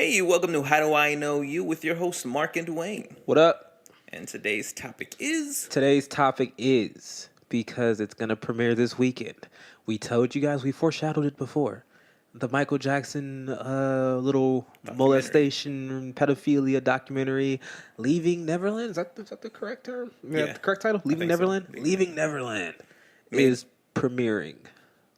Hey, welcome to How Do I Know You with your hosts Mark and Dwayne. What up? And today's topic is Today's topic is because it's going to premiere this weekend. We told you guys, we foreshadowed it before. The Michael Jackson little molestation, pedophilia documentary, Leaving Neverland. Is that the correct term? Yeah. The correct title? Leaving Neverland? So. Leaving Neverland is premiering.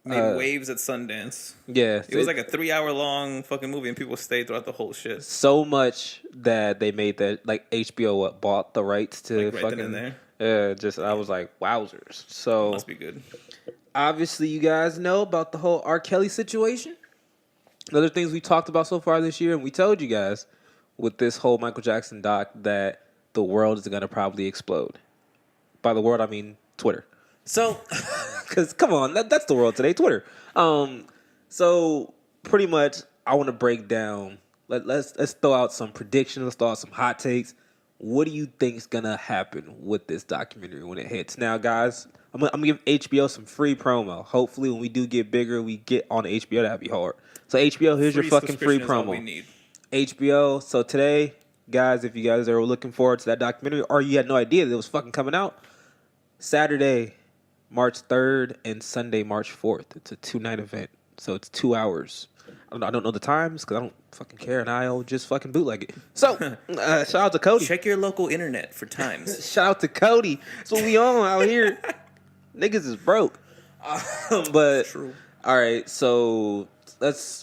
Made waves at Sundance. Yeah. It was like a 3-hour long fucking movie and people stayed throughout the whole shit. So much that they made that, like HBO bought the rights to Like right fucking... then and there. I was like, wowzers. So Must be good. obviously you guys know about the whole R. Kelly situation. Other things we talked about so far this year, and we told you guys with this whole Michael Jackson doc that the world is going to probably explode. By the world, I mean Twitter. So, because come on, that's the world today, Twitter. So pretty much, I want to break down. Let's throw out some predictions. Let's throw out some hot takes. What do you think is gonna happen with this documentary when it hits? Now, guys, I'm gonna give HBO some free promo. Hopefully, when we do get bigger, we get on HBO. That'd be hard. So HBO, here's your fucking free promo. We need. HBO. So today, guys, if you guys are looking forward to that documentary, or you had no idea that it was fucking coming out, Saturday, March 3rd, and Sunday, March 4th. It's a 2-night event, so it's 2 hours. I don't know the times because I don't fucking care, and I'll just fucking bootleg it. So, shout out to Cody. Check your local internet for times. Shout out to Cody. That's what we on out here. Niggas is broke. But, True. All right, so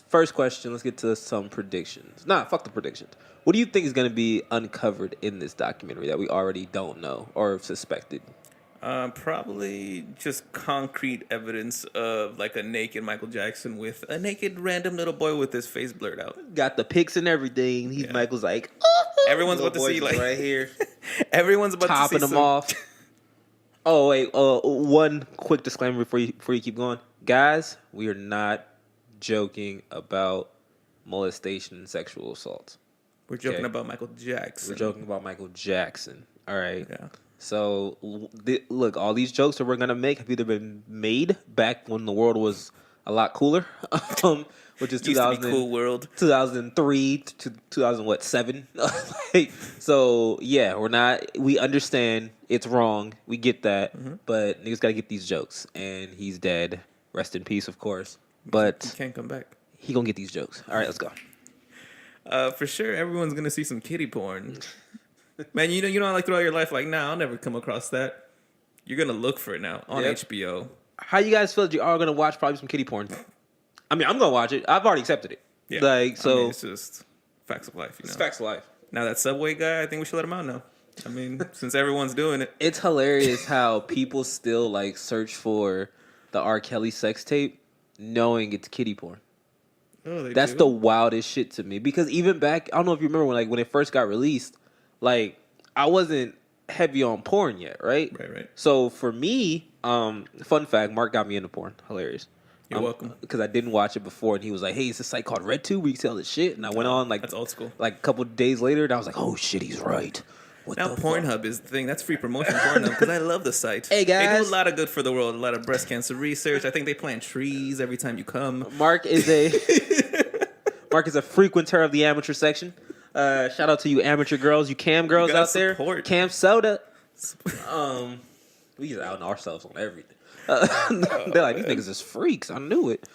first question, let's get to some predictions. Nah, fuck the predictions. What do you think is going to be uncovered in this documentary that we already don't know or suspected? Probably just concrete evidence of like a naked Michael Jackson with a naked random little boy with his face blurred out. Got the pics and everything. Michael's like, everyone's about to see like right here. Everyone's about topping to see them off. Oh wait, one quick disclaimer before you keep going, guys. We are not joking about molestation and sexual assault. We're joking about Michael Jackson. We're joking about Michael Jackson. All right. Yeah. So, look, all these jokes that we're going to make have either been made back when the world was a lot cooler, which is 2000, cool world. 2003 to 2007. So, yeah, we understand it's wrong. We get that. Mm-hmm. But niggas got to get these jokes. And he's dead. Rest in peace, of course. But he can't come back. He going to get these jokes. All right, let's go. For sure, everyone's going to see some kiddie porn. Man, you know, like throughout your life, like, nah, I'll never come across that. You're gonna look for it now on HBO. How you guys feel that you are gonna watch probably some kiddie porn? I mean, I'm gonna watch it. I've already accepted it. Yeah, it's just facts of life. It's facts of life. Now that Subway guy, I think we should let him out now. I mean, since everyone's doing it, it's hilarious how people still like search for the R. Kelly sex tape, knowing it's kiddie porn. Oh, that's the wildest shit to me. Because even back, I don't know if you remember when it first got released. Like, I wasn't heavy on porn yet, right? Right. So, for me, fun fact, Mark got me into porn. Hilarious. You're welcome. Because I didn't watch it before, and he was like, hey, it's a site called RedTube where you sell this shit. And I went on, like... That's old school. Like, a couple of days later, and I was like, oh, shit, he's right. Now Pornhub is the thing. That's free promotion Pornhub, because I love the site. Hey, guys. They do a lot of good for the world. A lot of breast cancer research. I think they plant trees every time you come. Mark is a frequenter of the amateur section. Shout out to you amateur girls, you cam girls out there. Cam soda. We just out ourselves on everything. They're like, these niggas is freaks. I knew it.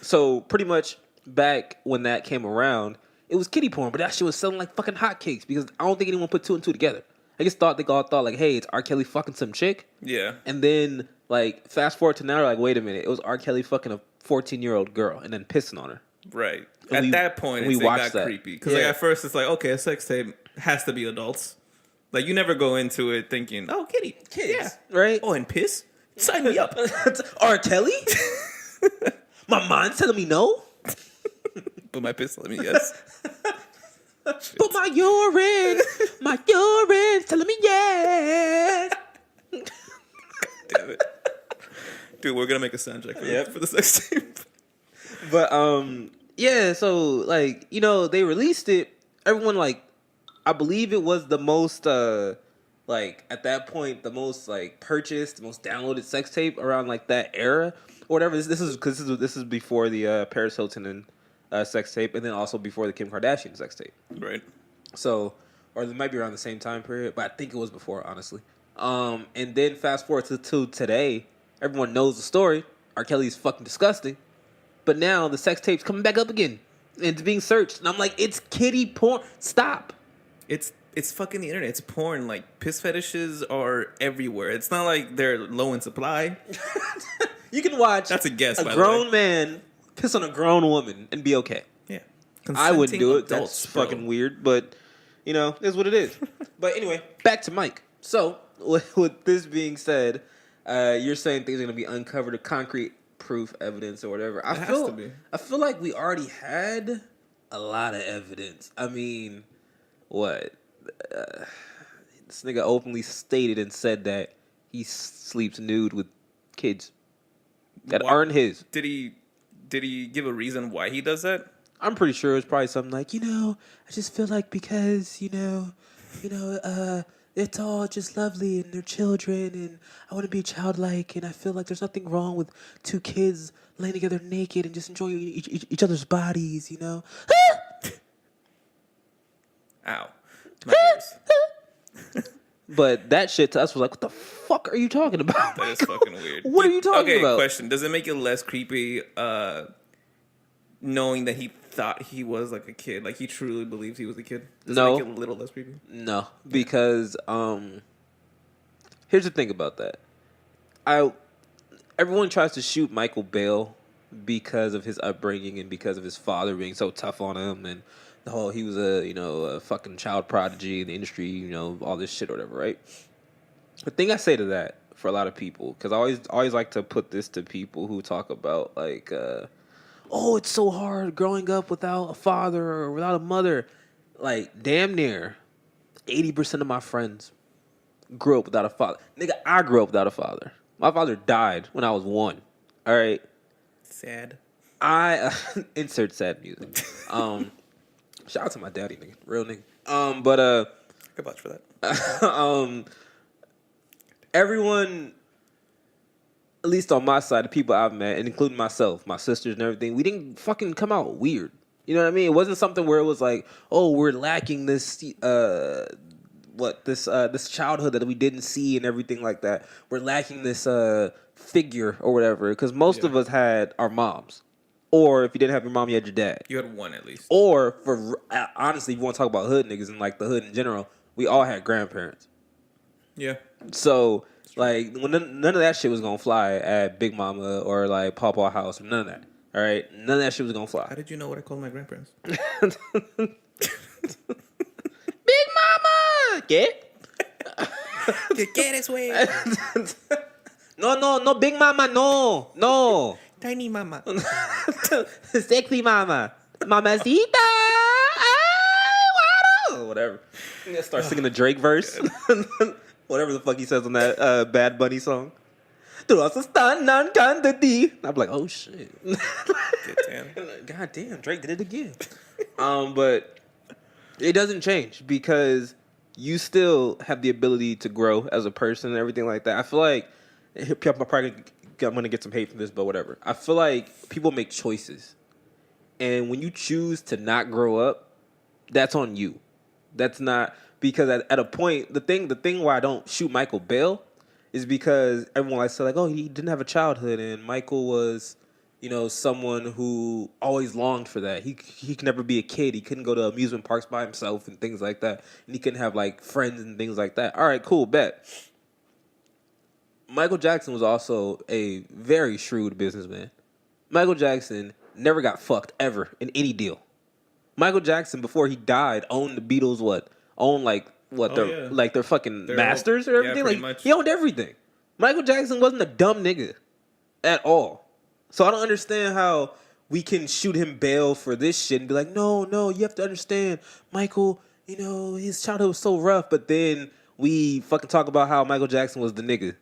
So pretty much back when that came around, it was kiddie porn, but that shit was selling like fucking hotcakes because I don't think anyone put 2 and 2 together. I just thought they all thought like, hey, it's R. Kelly fucking some chick. Yeah. And then like fast forward to now, they're like, wait a minute, it was R. Kelly fucking a 14-year-old girl and then pissing on her. Right. At that point, it got creepy. Because like at first, it's like, okay, a sex tape has to be adults. Like, you never go into it thinking, oh, kids. Yeah. Right? Oh, and piss? Sign me up. R. Kelly? My mind's telling me no? But my piss telling me yes. But my urine telling me yes. Damn it. Dude, we're going to make a soundtrack for the sex tape. But, yeah, so, like, you know, they released it. Everyone, like, I believe it was the most, like, at that point, the most, like, purchased, the most downloaded sex tape around, like, that era or whatever. This is before the Paris Hilton and sex tape, and then also before the Kim Kardashian sex tape. Right. So, or it might be around the same time period, but I think it was before, honestly. And then fast forward to today, everyone knows the story. R. Kelly's fucking disgusting. But now the sex tape's coming back up again. And it's being searched. And I'm like, it's kiddie porn. Stop. It's fucking the internet. It's porn. Like, piss fetishes are everywhere. It's not like they're low in supply. You can watch That's a guess, by a the way. grown man piss on a grown woman and be okay. Yeah. I wouldn't do it. Adults, That's bro. fucking weird. But, you know, it is what it is. But anyway, back to Mike. So, with this being said, you're saying things are going to be uncovered, concrete proof evidence or whatever. I feel like we already had a lot of evidence. I mean, what? This nigga openly stated and said that he sleeps nude with kids that aren't his. Did he give a reason why he does that? I'm pretty sure it's probably something like, I just feel like because, it's all just lovely and they're children and I want to be childlike and I feel like there's nothing wrong with two kids laying together naked and just enjoying each other's bodies, Ow. My ears. But that shit to us was like, what the fuck are you talking about? That is fucking weird. What are you talking about? Okay, question. Does it make it less creepy knowing that he thought he was like a kid? Like he truly believes he was a kid? Does it make it a little less creepy? No, because here's the thing about that. Everyone tries to shoot Michael Bale because of his upbringing and because of his father being so tough on him and the whole he was a fucking child prodigy in the industry, all this shit or whatever, right? The thing I say to that for a lot of people, because I always like to put this to people who talk about like, oh, it's so hard growing up without a father or without a mother. Like, damn near 80% of my friends grew up without a father. Nigga, I grew up without a father. My father died when I was 1. All right? Sad. I insert sad music. Shout out to my daddy, nigga. Real nigga. But I could vouch for that. Everyone, at least on my side, the people I've met, and including myself, my sisters and everything, we didn't fucking come out weird. You know what I mean? It wasn't something where it was like, oh, we're lacking this this childhood that we didn't see and everything like that. We're lacking this figure or whatever, because most of us had our moms. Or if you didn't have your mom, you had your dad. You had one at least. Or for honestly, if you want to talk about hood niggas and like the hood in general, we all had grandparents. Yeah. So like when none of that shit was gonna fly at Big Mama or like Pawpaw House or none of that. All right, none of that shit was gonna fly. How did you know what I called my grandparents? Big Mama, get this way. No, Big Mama, no. Tiny mama. Sexy mama. Mamacita. Whatever. Start singing the Drake verse. Whatever the fuck he says on that Bad Bunny song. I'm like, oh shit. God damn, Drake did it again. But it doesn't change because you still have the ability to grow as a person and everything like that. I feel like I'm going to get some hate from this, but whatever. I feel like people make choices. And when you choose to not grow up, that's on you. That's not... Because at a point, the thing why I don't shoot Michael Bale is because everyone likes to say, like, oh, he didn't have a childhood, and Michael was, someone who always longed for that. He could never be a kid. He couldn't go to amusement parks by himself and things like that. And he couldn't have, like, friends and things like that. All right, cool, bet. Michael Jackson was also a very shrewd businessman. Michael Jackson never got fucked ever in any deal. Michael Jackson, before he died, owned the Beatles. Their fucking their masters or everything. Like much. He owned everything. Michael Jackson wasn't a dumb nigga at all. So I don't understand how we can shoot him bail for this shit and be like, no, you have to understand, Michael. His childhood was so rough, but then we fucking talk about how Michael Jackson was the nigga.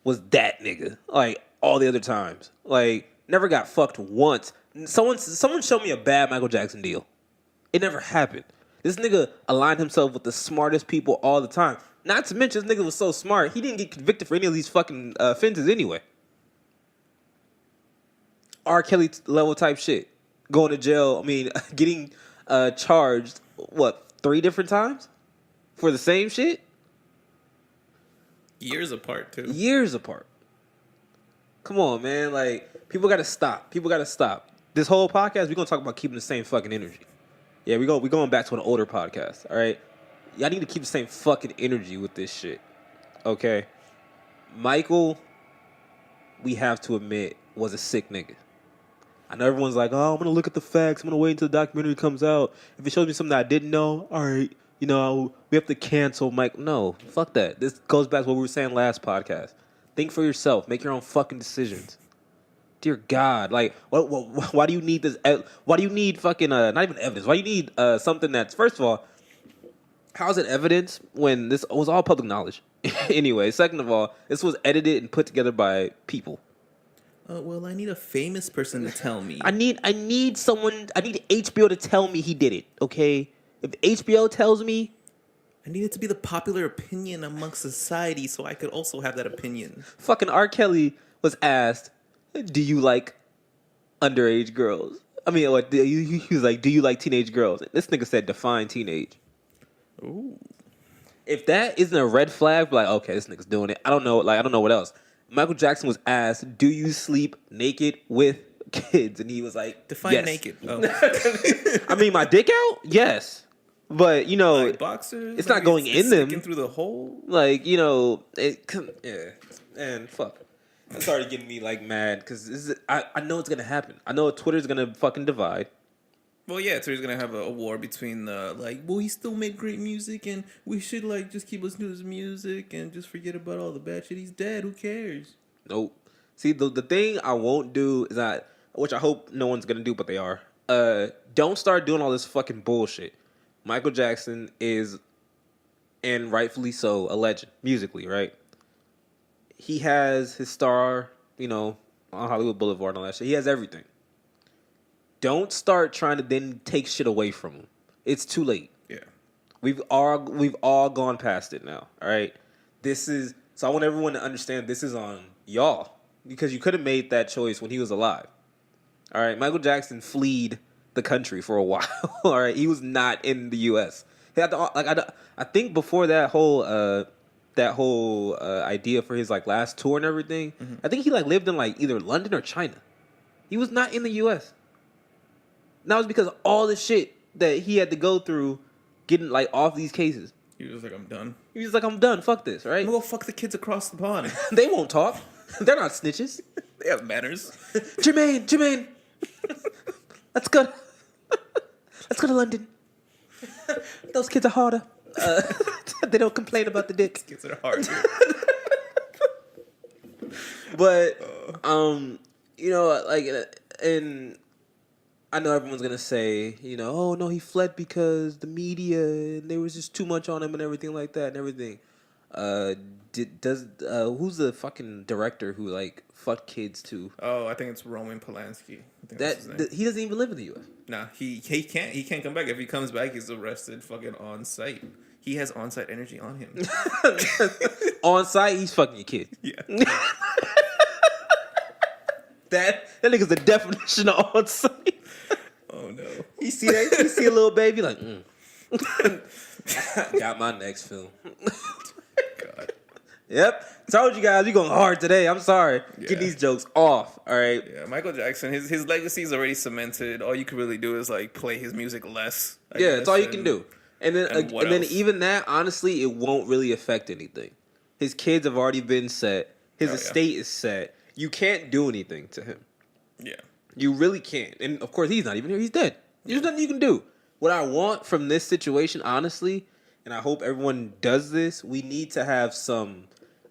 Was that nigga. Like, all the other times. Like, never got fucked once. Someone showed me a bad Michael Jackson deal. It never happened. This nigga aligned himself with the smartest people all the time. Not to mention, this nigga was so smart, he didn't get convicted for any of these fucking offenses anyway. R. Kelly level type shit. going to jail. I mean, getting charged, what, 3 different times? For the same shit? Years apart, too. Years apart. Come on, man. Like, people got to stop. People got to stop. This whole podcast, we're going to talk about keeping the same fucking energy. Yeah, we're going back to an older podcast, all right? Y'all need to keep the same fucking energy with this shit, okay? Michael, we have to admit, was a sick nigga. I know everyone's like, oh, I'm going to look at the facts. I'm going to wait until the documentary comes out. If it shows me something that I didn't know, all right, you know, we have to cancel Mike. No, fuck that. This goes back to what we were saying last podcast. Think for yourself. Make your own fucking decisions. Dear God, like, why do you need this? Why do you need fucking, not even evidence? Why do you need something that's, first of all, how is it evidence when this was all public knowledge? Anyway, second of all, this was edited and put together by people. Well, I need a famous person to tell me. I need someone. I need HBO to tell me he did it. Okay, if HBO tells me, I need it to be the popular opinion amongst society, so I could also have that opinion. Fucking R. Kelly was asked, "Do you like underage girls?" I mean, what he was like, "Do you like teenage girls?" This nigga said, "Define teenage." Ooh. If that isn't a red flag, like, okay, this nigga's doing it. I don't know. Like, I don't know what else. Michael Jackson was asked, "Do you sleep naked with kids?" And he was like, Define yes. naked. Oh. I mean, my dick out? Yes. But, you know, like boxers, it's not going in them. Through the hole. Like, you know, yeah. And fuck. It's already getting me, like, mad. Because I know it's going to happen. I know Twitter's going to fucking divide. Well, yeah, so he's gonna have a war between well, he still made great music, and we should like just keep listening to his music and just forget about all the bad shit. He's dead. Who cares? Nope. See, the thing I won't do is which I hope no one's gonna do, but they are. Don't start doing all this fucking bullshit. Michael Jackson is, and rightfully so, a legend musically, right? He has his star, you know, on Hollywood Boulevard and all that shit. He has everything. Don't start trying to then take shit away from him. It's too late. Yeah. We've all gone past it now. All right. So I want everyone to understand this is on y'all because you could have made that choice when he was alive. All right. Michael Jackson fled the country for a while. All right. He was not in the U.S. He had I think before that whole idea for his like last tour and everything. Mm-hmm. I think he like lived in like either London or China. He was not in the U.S. And that was because of all the shit that he had to go through getting, like, off these cases. He was like, I'm done. He was like, I'm done. Fuck this, right? I'm gonna go fuck the kids across the pond. They won't talk. They're not snitches. They have manners. Jermaine. Let's go. Let's go to London. Those kids are harder. They don't complain about the dick. Those kids are hard. But, you know, like, and I know everyone's going to say, you know, oh, no, he fled because the media, and there was just too much on him and everything like that and everything. Who's the fucking director who, like, fucked kids too? Oh, I think it's Roman Polanski. I think that's his name. He doesn't even live in the U.S. Nah, he can't come back. If he comes back, he's arrested fucking on site. He has on-site energy on him. On site, he's fucking your kid. Yeah. That nigga's the definition of on site. Oh no. You see that? You see a little baby like, got my next film. God. Yep. Told you guys we going hard today. I'm sorry. Yeah. Get these jokes off. All right. Yeah, Michael Jackson, his legacy is already cemented. All you can really do is like play his music less. I guess, that's all you can do. And then else? even that, honestly, it won't really affect anything. His kids have already been set. His estate is set. You can't do anything to him. Yeah. You really can't. And of course, he's not even here. He's dead. There's nothing you can do. What I want from this situation, honestly, and I hope everyone does this, we need to have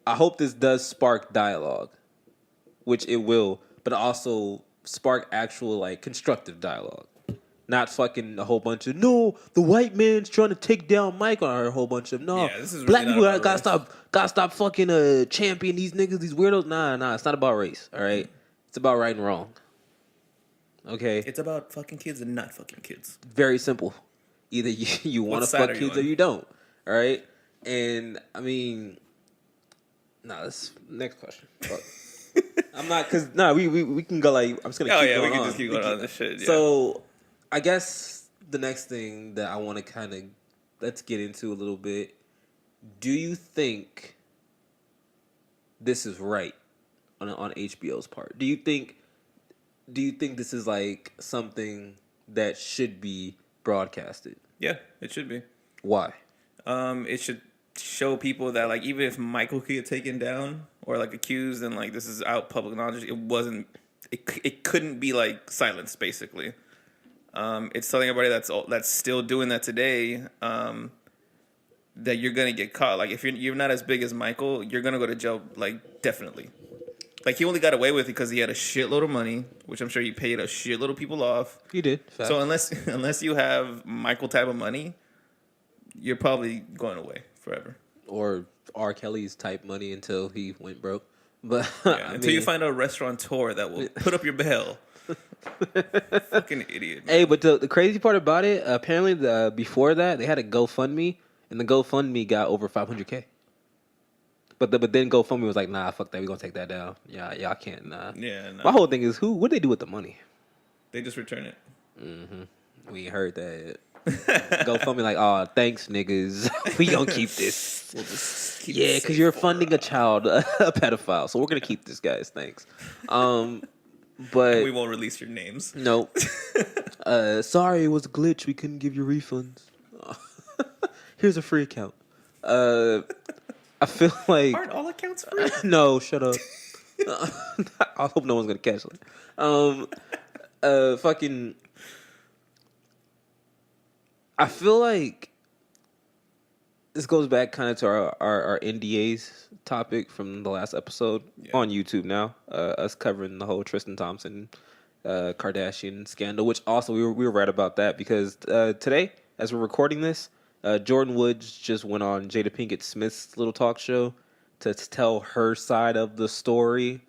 I hope this does spark dialogue, which it will, but also spark actual, like, constructive dialogue. Not fucking a whole bunch of, no, the white man's trying to take down Mike, or a whole bunch of, no, this is really black people gotta stop fucking championing these niggas, these weirdos. Nah, it's not about race, all right? It's about right and wrong. Okay? It's about fucking kids and not fucking kids. Very simple. Either you want to fuck kids or you don't, all right? And, I mean, this next question. Fuck. I'm not because we can go like I'm just gonna keep going we can on. just keep going on this shit. Yeah. So I guess the next thing that I want to kind of let's get into a little bit. Do you think this is right on HBO's part? Do you think this is like something that should be broadcasted? Yeah, it should be. Why? It should show people that like even if Michael could get taken down or like accused and like this is out public knowledge, it couldn't be like silenced basically. It's telling everybody that's still doing that today that you're gonna get caught. Like if you're not as big as Michael, you're gonna go to jail. Like definitely. Like he only got away with it because he had a shitload of money, which I'm sure he paid a shitload of people off. He did. Fact. So unless you have Michael type of money, you're probably going away forever. Or R. Kelly's type money until he went broke. But until you find a restaurateur that will put up your bail. Fucking idiot. Man. Hey, but the crazy part about it, apparently before that they had a GoFundMe, and the GoFundMe got over $500K. But then GoFundMe was like, nah, fuck that, we gonna take that down. Yeah, y'all can't. Nah. Yeah. Nah. My whole thing is what they do with the money? They just return it. Mm-hmm. We heard that. GoFundMe like, oh, thanks, niggas. We gonna keep this. We'll just keep yeah, because you're funding a child, a pedophile, so we're gonna keep this, guys. Thanks. But we won't release your names. No. Sorry, it was a glitch. We couldn't give you refunds. Here's a free account. I feel like aren't all accounts free? No, shut up. I hope no one's gonna catch it. Fucking. I feel like this goes back kind of to our NDAs topic from the last episode on YouTube now. Us covering the whole Tristan Thompson Kardashian scandal, which also we were right about that because today, as we're recording this, Jordan Woods just went on Jada Pinkett Smith's little talk show to tell her side of the story.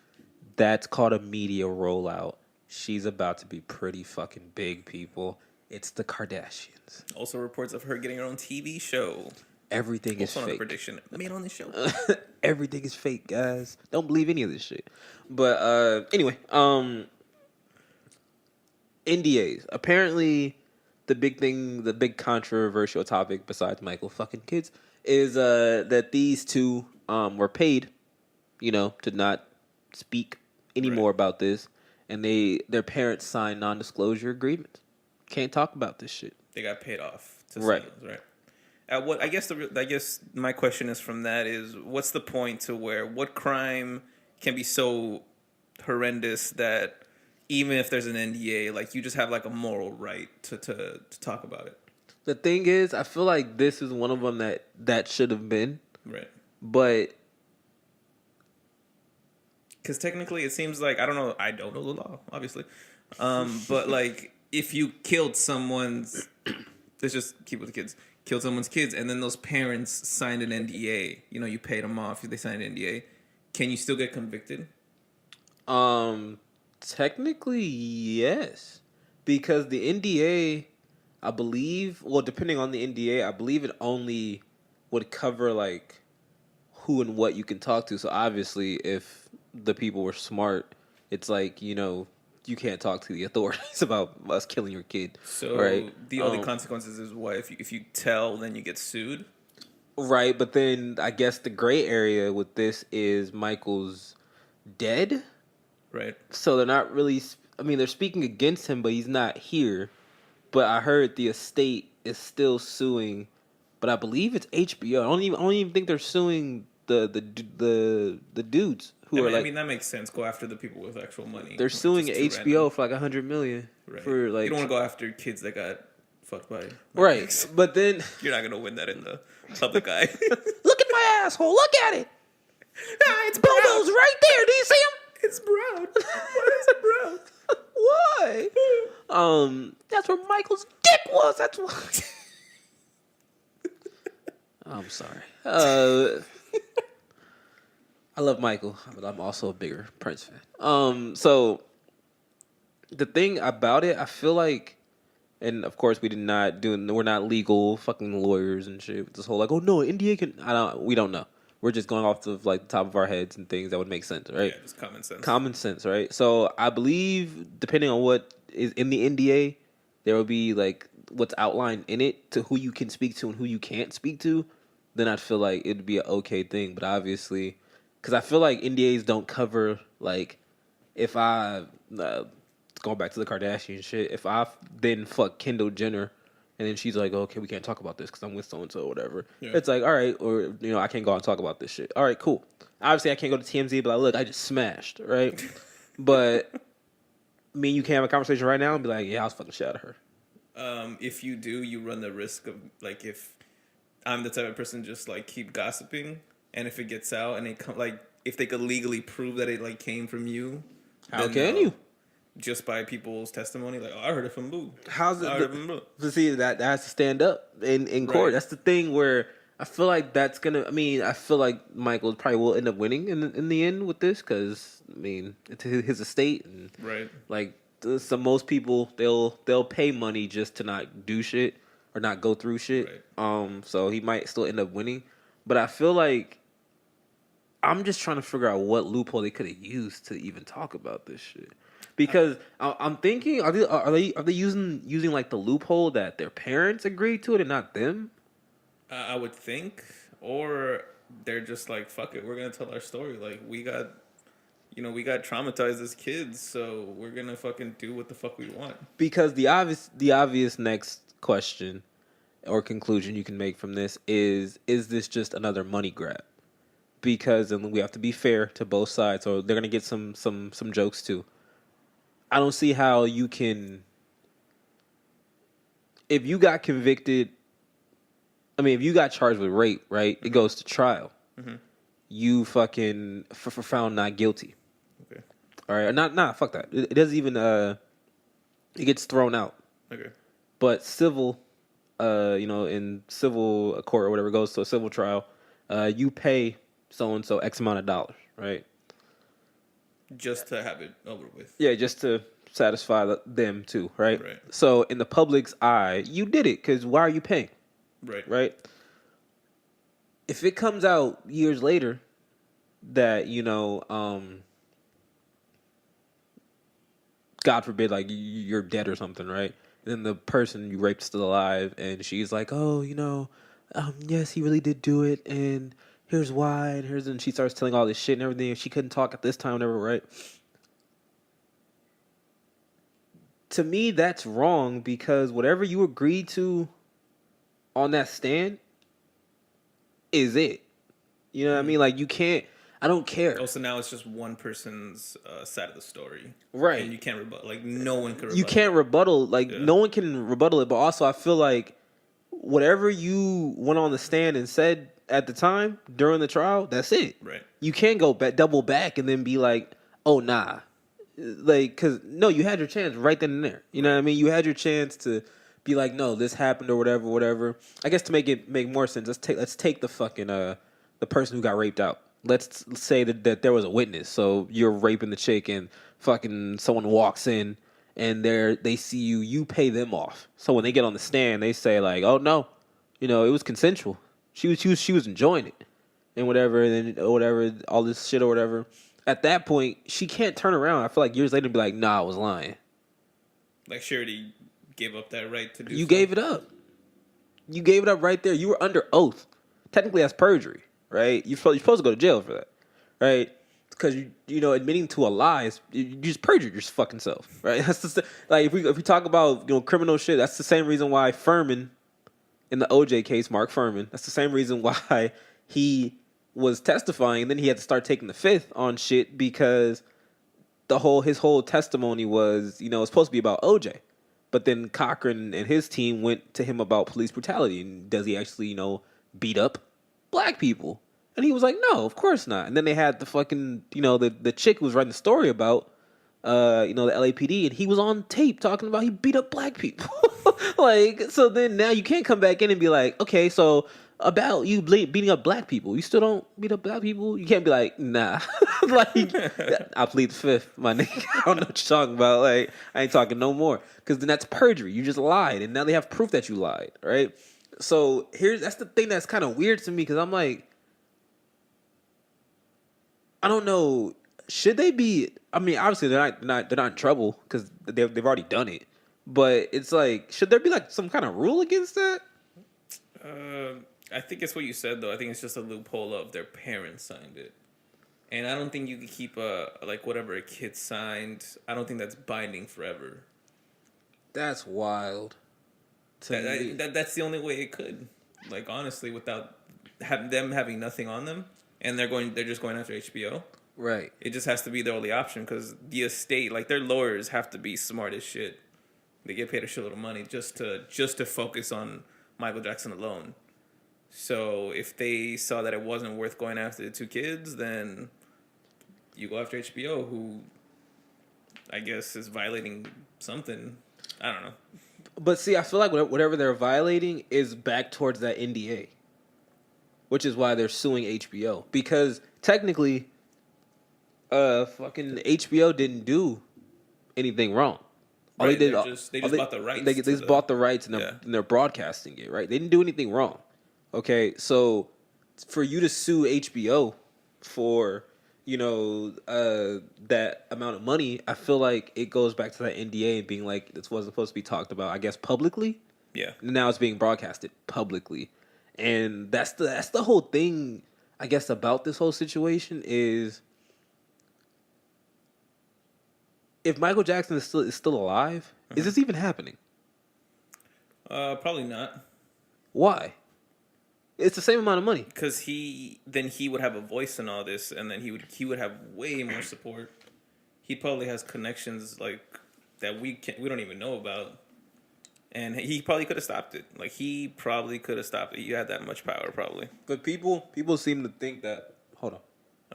That's called a media rollout. She's about to be pretty fucking big, people. It's the Kardashians. Also reports of her getting her own TV show. Everything is fake. Prediction made on the show. Everything is fake, guys. Don't believe any of this shit. But anyway, NDAs. Apparently, the big controversial topic besides Michael fucking kids is that these two were paid, to not speak anymore about this, and their parents signed non-disclosure agreements. Can't talk about this shit. They got paid off to right. I guess my question is from that is what's the point to where what crime can be so horrendous that even if there's an NDA, like you just have like a moral right to talk about it. The thing is, I feel like this is one of them that should have been right, but because technically it seems like I don't know the law obviously, but like if you killed someone's, let's just keep with the kids. Killed someone's kids, and then those parents signed an NDA. You paid them off. They signed an NDA. Can you still get convicted? Technically, yes, because the NDA, I believe. Well, depending on the NDA, I believe it only would cover like who and what you can talk to. So obviously, if the people were smart, it's like you can't talk to the authorities about us killing your kid. So right? The only consequences is what if you tell, then you get sued. Right, but then I guess the gray area with this is Michael's dead. Right. So they're not really. I mean, they're speaking against him, but he's not here. But I heard the estate is still suing, but I believe it's HBO. I don't even think they're suing the dudes. I mean, that makes sense. Go after the people with actual money. They're suing HBO for like $100 million. Right. For like you don't want to go after kids that got fucked by. Right, pigs. But then you're not gonna win that in the public eye. Look at my asshole. Look at it. It's Bobo's right there. Do you see him? It's brown. Why is it brown? Why? That's where Michael's dick was. That's why. I'm sorry. I love Michael, but I'm also a bigger Prince fan. So the thing about it, I feel like, and of course we're not legal fucking lawyers and shit. This whole like, oh no, NDA can. We don't know, We're just going off of like the top of our heads and things that would make sense, right? Yeah, just common sense. Common sense, right? So I believe, depending on what is in the NDA, there will be like what's outlined in it to who you can speak to and who you can't speak to. Then I'd feel like it'd be an okay thing. But obviously, because I feel like NDAs don't cover like if I going back to the Kardashian shit. If I then fuck Kendall Jenner. And then she's like, okay, we can't talk about this because I'm with so-and-so or whatever. Yeah. It's like, all right, or, I can't go out and talk about this shit. All right, cool. Obviously, I can't go to TMZ and be like, look, I just smashed, right? But me and you can have a conversation right now and be like, yeah, I was fucking shit out of her. If you do, you run the risk of, like, if I'm the type of person just, like, keep gossiping, and if it gets out and if they could legally prove that it, like, came from you. How can you? Just by people's testimony, like, oh, I heard it from Boo. How's it? To see that has to stand up in court. Right. That's the thing where I feel like that's gonna. I mean, I feel like Michael probably will end up winning in the end with this because I mean it's his estate and right. Like most people, they'll pay money just to not do shit or not go through shit. Right. So he might still end up winning, but I feel like I'm just trying to figure out what loophole they could have used to even talk about this shit. Because I'm thinking, are they using like the loophole that their parents agreed to it and not them? I would think, or they're just like, fuck it, we're gonna tell our story. Like we got traumatized as kids, so we're gonna fucking do what the fuck we want. Because the obvious next question or conclusion you can make from this is this just another money grab? Because and we have to be fair to both sides, so they're gonna get some jokes too. I don't see how you can, if you got convicted, if you got charged with rape, right, it goes to trial. Mm-hmm. You fucking found not guilty. Okay. All right, fuck that. It doesn't even, it gets thrown out. Okay. But civil, in civil court or whatever, it goes to a civil trial, you pay so-and-so X amount of dollars, right? Just to have it over with. Yeah, just to satisfy them too, right? Right. So in the public's eye, you did it because why are you paying? Right. Right? If it comes out years later that, God forbid, like you're dead or something, right? And then the person you raped is still alive and she's like, oh, yes, he really did do it and here's why, and she starts telling all this shit and everything, and she couldn't talk at this time, whatever, right? To me, that's wrong because whatever you agreed to on that stand is it. You know what I mean? Like, you can't, I don't care. Oh, so now it's just one person's side of the story. Right. And you can't rebuttal, like, no one can rebuttal. You can't rebuttal, like, no one can rebuttal it, but also I feel like whatever you went on the stand and said at the time during the trial, that's it. Right. You can't go double back and then be like, oh, nah. Like, because, no, you had your chance right then and there. You know what I mean? You had your chance to be like, no, this happened or whatever. I guess to make more sense, let's take the fucking, the person who got raped out. Let's say that there was a witness. So you're raping the chick and fucking someone walks in and they see you pay them off. So when they get on the stand, they say like, oh, no, it was consensual. She was enjoying it and whatever, and then whatever, all this shit or whatever. At that point, she can't turn around. I feel like years later and be like, nah, I was lying. Like she already gave up that right to do You gave it up. You gave it up right there. You were under oath. Technically, that's perjury, right? You're supposed to go to jail for that, right? Because admitting to a lie you just perjured your fucking self, right? That's just like if we talk about criminal shit. That's the same reason why Furman, in the OJ case, Mark Furman, that's the same reason why he was testifying and then he had to start taking the fifth on shit because his whole testimony was, it's supposed to be about OJ. But then Cochran and his team went to him about police brutality and does he actually, beat up black people? And he was like, no, of course not. And then they had the fucking, the chick who was writing the story about, the LAPD, and he was on tape talking about he beat up black people. Like, so then now you can't come back in and be like, okay, so about you beating up black people, you still don't beat up black people? You can't be like, nah. Like, I plead the fifth, my nigga. I don't know what you're talking about. Like, I ain't talking no more. Because then that's perjury. You just lied, and now they have proof that you lied, right? So that's the thing that's kind of weird to me, because I'm like, I don't know. Should they be? I mean, obviously they're not in trouble because they've already done it. But it's like, should there be like some kind of rule against that? I think it's what you said though. I think it's just a loophole of their parents signed it, and I don't think you could keep like whatever a kid signed. I don't think that's binding forever. That's wild. That's the only way it could. Like honestly, without them having nothing on them, and they're just going after HBO. Right. It just has to be their only option because the estate, like their lawyers, have to be smart as shit. They get paid a shitload of money just to focus on Michael Jackson alone. So if they saw that it wasn't worth going after the two kids, then you go after HBO, who I guess is violating something. I don't know. But see, I feel like whatever they're violating is back towards that NDA, which is why they're suing HBO because technically, fucking HBO didn't do anything wrong. All right, they did, they just bought the rights. They just bought the rights and they're broadcasting it. Right? They didn't do anything wrong. Okay, so for you to sue HBO for that amount of money, I feel like it goes back to that NDA and being like this wasn't supposed to be talked about, I guess, publicly. Yeah. Now it's being broadcasted publicly, and that's the whole thing. I guess about this whole situation is if Michael Jackson is still alive, is this even happening? Probably not. Why? It's the same amount of money. Because he would have a voice in all this, and then he would have way more support. He probably has connections like that we don't even know about, and he probably could have stopped it. Like he probably could have stopped it. You had that much power, probably. But people seem to think that. Hold on.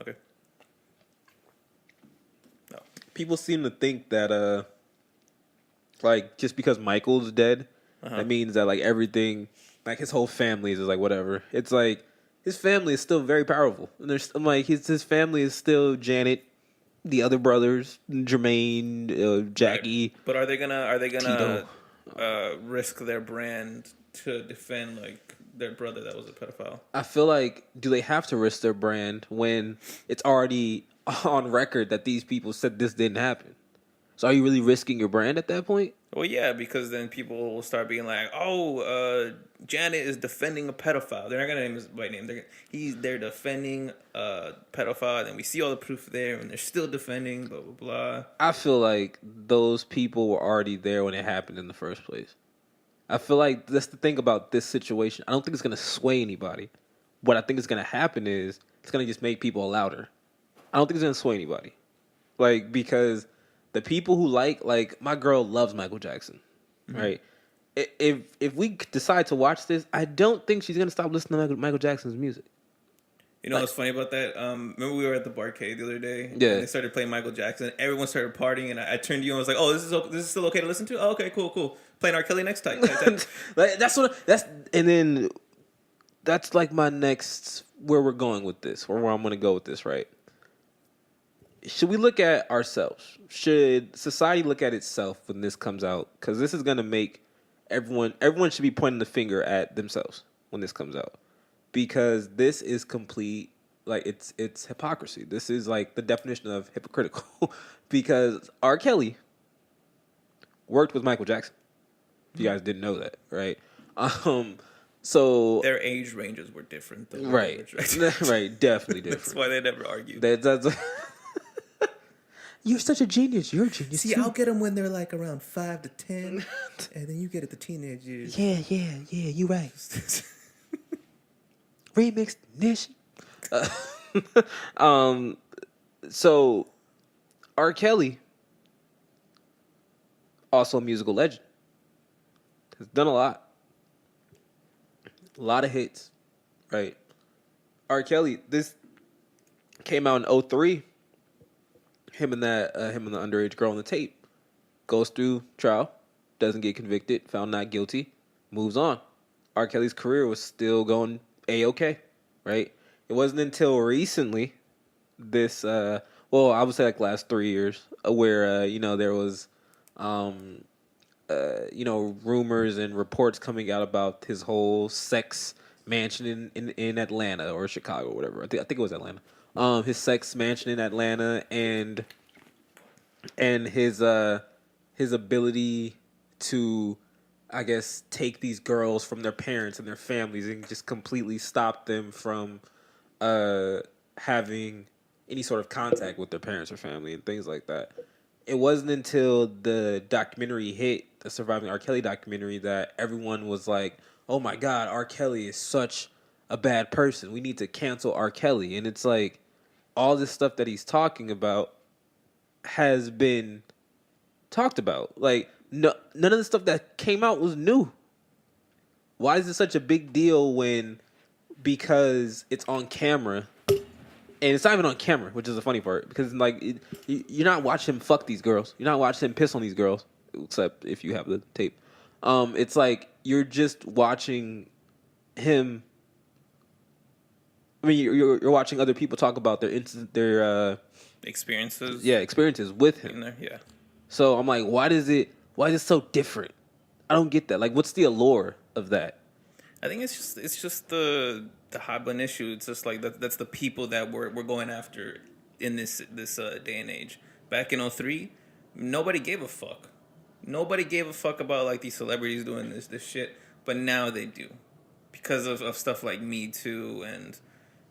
Okay. No. People seem to think that like just because Michael's dead, that means that like everything. Like his whole family is like whatever. It's like his family is still very powerful, and I'm like his family is still Janet, the other brothers, Jermaine, Jackie. Right. But are they gonna risk their brand to defend like their brother that was a pedophile? I feel like do they have to risk their brand when it's already on record that these people said this didn't happen? So are you really risking your brand at that point? Well, yeah, because then people will start being like, "Oh, Janet is defending a pedophile." They're not gonna name his by name. They're defending a pedophile, and we see all the proof there, and they're still defending. Blah blah blah. I feel like those people were already there when it happened in the first place. I feel like that's the thing about this situation. I don't think it's gonna sway anybody. What I think is gonna happen is it's gonna just make people louder. I don't think it's gonna sway anybody, like because. The people who like my girl loves Michael Jackson, right? If we decide to watch this, I don't think she's gonna stop listening to Michael Jackson's music. You know what's funny about that? Remember we were at the barcade the other day? Yeah. And they started playing Michael Jackson. Everyone started partying, and I turned to you and was like, "Oh, this is still okay to listen to? Oh, okay, cool. Playing R. Kelly next time." Like, and then that's like my next where we're going with this, or where I'm gonna go with this, right? Should we look at ourselves? Should society look at itself when this comes out? Because this is going to make everyone should be pointing the finger at themselves when this comes out. Because this is complete, like, it's hypocrisy. This is, like, the definition of hypocritical. Because R. Kelly worked with Michael Jackson. If you guys didn't know that, right? So their age ranges were different, though. Right. Right, definitely different. That's why they never argued. That's You're such a genius. You're a genius. See, I'll get them when they're like around 5 to 10, and then you get it the teenage years. Yeah. You right. Remixed Nish. So R. Kelly, also a musical legend, has done a lot of hits, right? R. Kelly, this came out in 03. Him and the underage girl on the tape goes through trial, doesn't get convicted, found not guilty, moves on. R. Kelly's career was still going A-okay, right? It wasn't until recently, this, I would say like last 3 years, where, there was, rumors and reports coming out about his whole sex mansion in Atlanta or Chicago or whatever. I think it was Atlanta. his sex mansion in Atlanta, and his ability to, I guess, take these girls from their parents and their families and just completely stop them from having any sort of contact with their parents or family and things like that. It wasn't until the documentary hit, the Surviving R. Kelly documentary, that everyone was like, "Oh my God, R. Kelly is such a bad person. We need to cancel R. Kelly." And it's like, all this stuff that he's talking about has been talked about. Like, no, none of the stuff that came out was new. Why is it such a big deal when, because it's on camera, and it's not even on camera, which is the funny part, because like you're not watching him fuck these girls, you're not watching him piss on these girls, except if you have the tape. It's like you're just watching him. I mean, you're watching other people talk about their experiences with him. In there, yeah. So I'm like, why is it so different? I don't get that. Like, what's the allure of that? I think it's just the hot button issue. It's just like that's the people that we're going after in this day and age. Back in 2003, nobody gave a fuck. Nobody gave a fuck about like these celebrities doing this shit, but now they do, because of stuff like Me Too and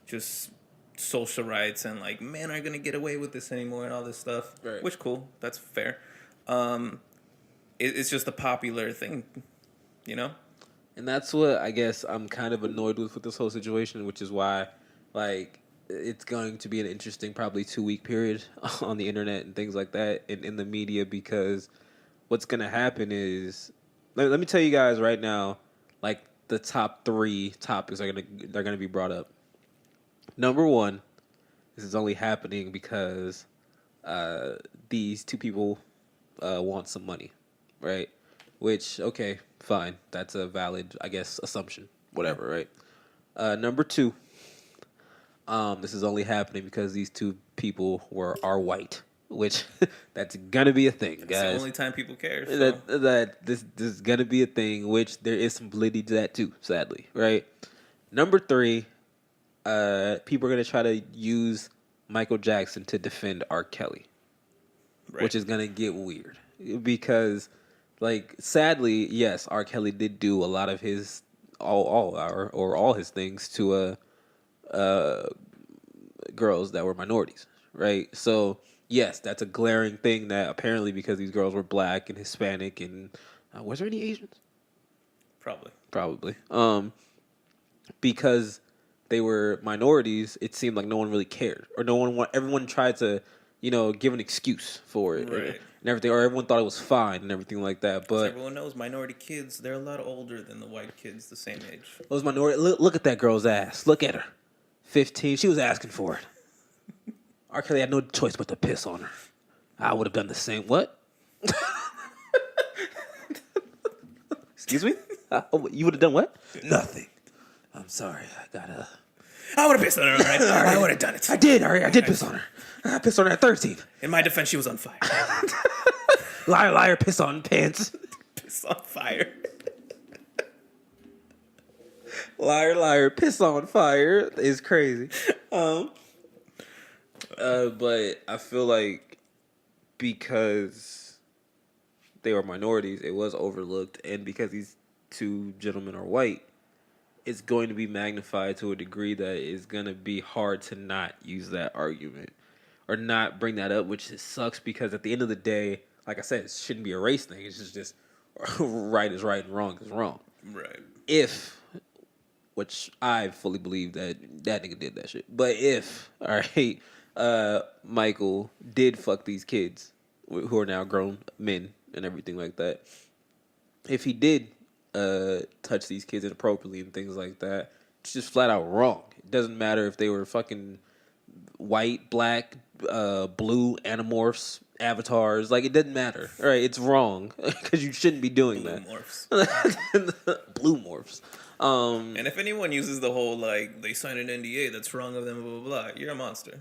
just social rights and like, men aren't gonna get away with this anymore and all this stuff. Right. Which cool, that's fair. It's just a popular thing, you know. And that's what I guess I'm kind of annoyed with this whole situation, which is why, like, it's going to be an interesting probably 2-week period on the internet and things like that, and in the media, because what's going to happen is, let me tell you guys right now, like, the top 3 topics they're gonna be brought up. Number 1, this is only happening because these 2 people want some money, right? Which, okay, fine. That's a valid, I guess, assumption. Whatever, right? Number 2, this is only happening because these 2 people are white, which that's gonna be a thing, guys. It's the only time people care. So. That this is gonna be a thing, which there is some validity to that too, sadly, right? Number 3, people are gonna try to use Michael Jackson to defend R. Kelly, right, which is gonna get weird because, like, sadly, yes, R. Kelly did do a lot of his all his things to girls that were minorities, right? So yes, that's a glaring thing that apparently, because these girls were black and Hispanic and was there any Asians? Probably. Because they were minorities, it seemed like no one really cared, or everyone tried to, give an excuse for it, right, and everything, or everyone thought it was fine and everything like that. But everyone knows minority kids, they're a lot older than the white kids the same age. Those minority, look at that girl's ass. Look at her, 15. She was asking for it. R. Kelly had no choice but to piss on her. I would have done the same. What? Excuse me? You would have done what? Nothing. I'm sorry. I would have pissed on her, all right? I would have done it. I did, all right. I did piss on her. I pissed on her at 13. In my defense, she was on fire. Liar, liar, piss on pants. Piss on fire. Liar, liar, piss on fire is crazy. But I feel like because they were minorities, it was overlooked, and because these 2 gentlemen are white, it's going to be magnified to a degree that is going to be hard to not use that argument or not bring that up, which sucks, because at the end of the day, like I said, it shouldn't be a race thing. It's just right is right and wrong is wrong. Right. Which I fully believe that nigga did that shit. But if, all right, Michael did fuck these kids who are now grown men and everything like that, if he did touch these kids inappropriately and things like that, it's just flat out wrong. It doesn't matter if they were fucking white, black, blue, animorphs, avatars. Like, it doesn't matter. All right, it's wrong because you shouldn't be doing Blue that. Morphs. Blue morphs. And if anyone uses the whole, like, they signed an NDA that's wrong of them, blah, blah, blah, you're a monster.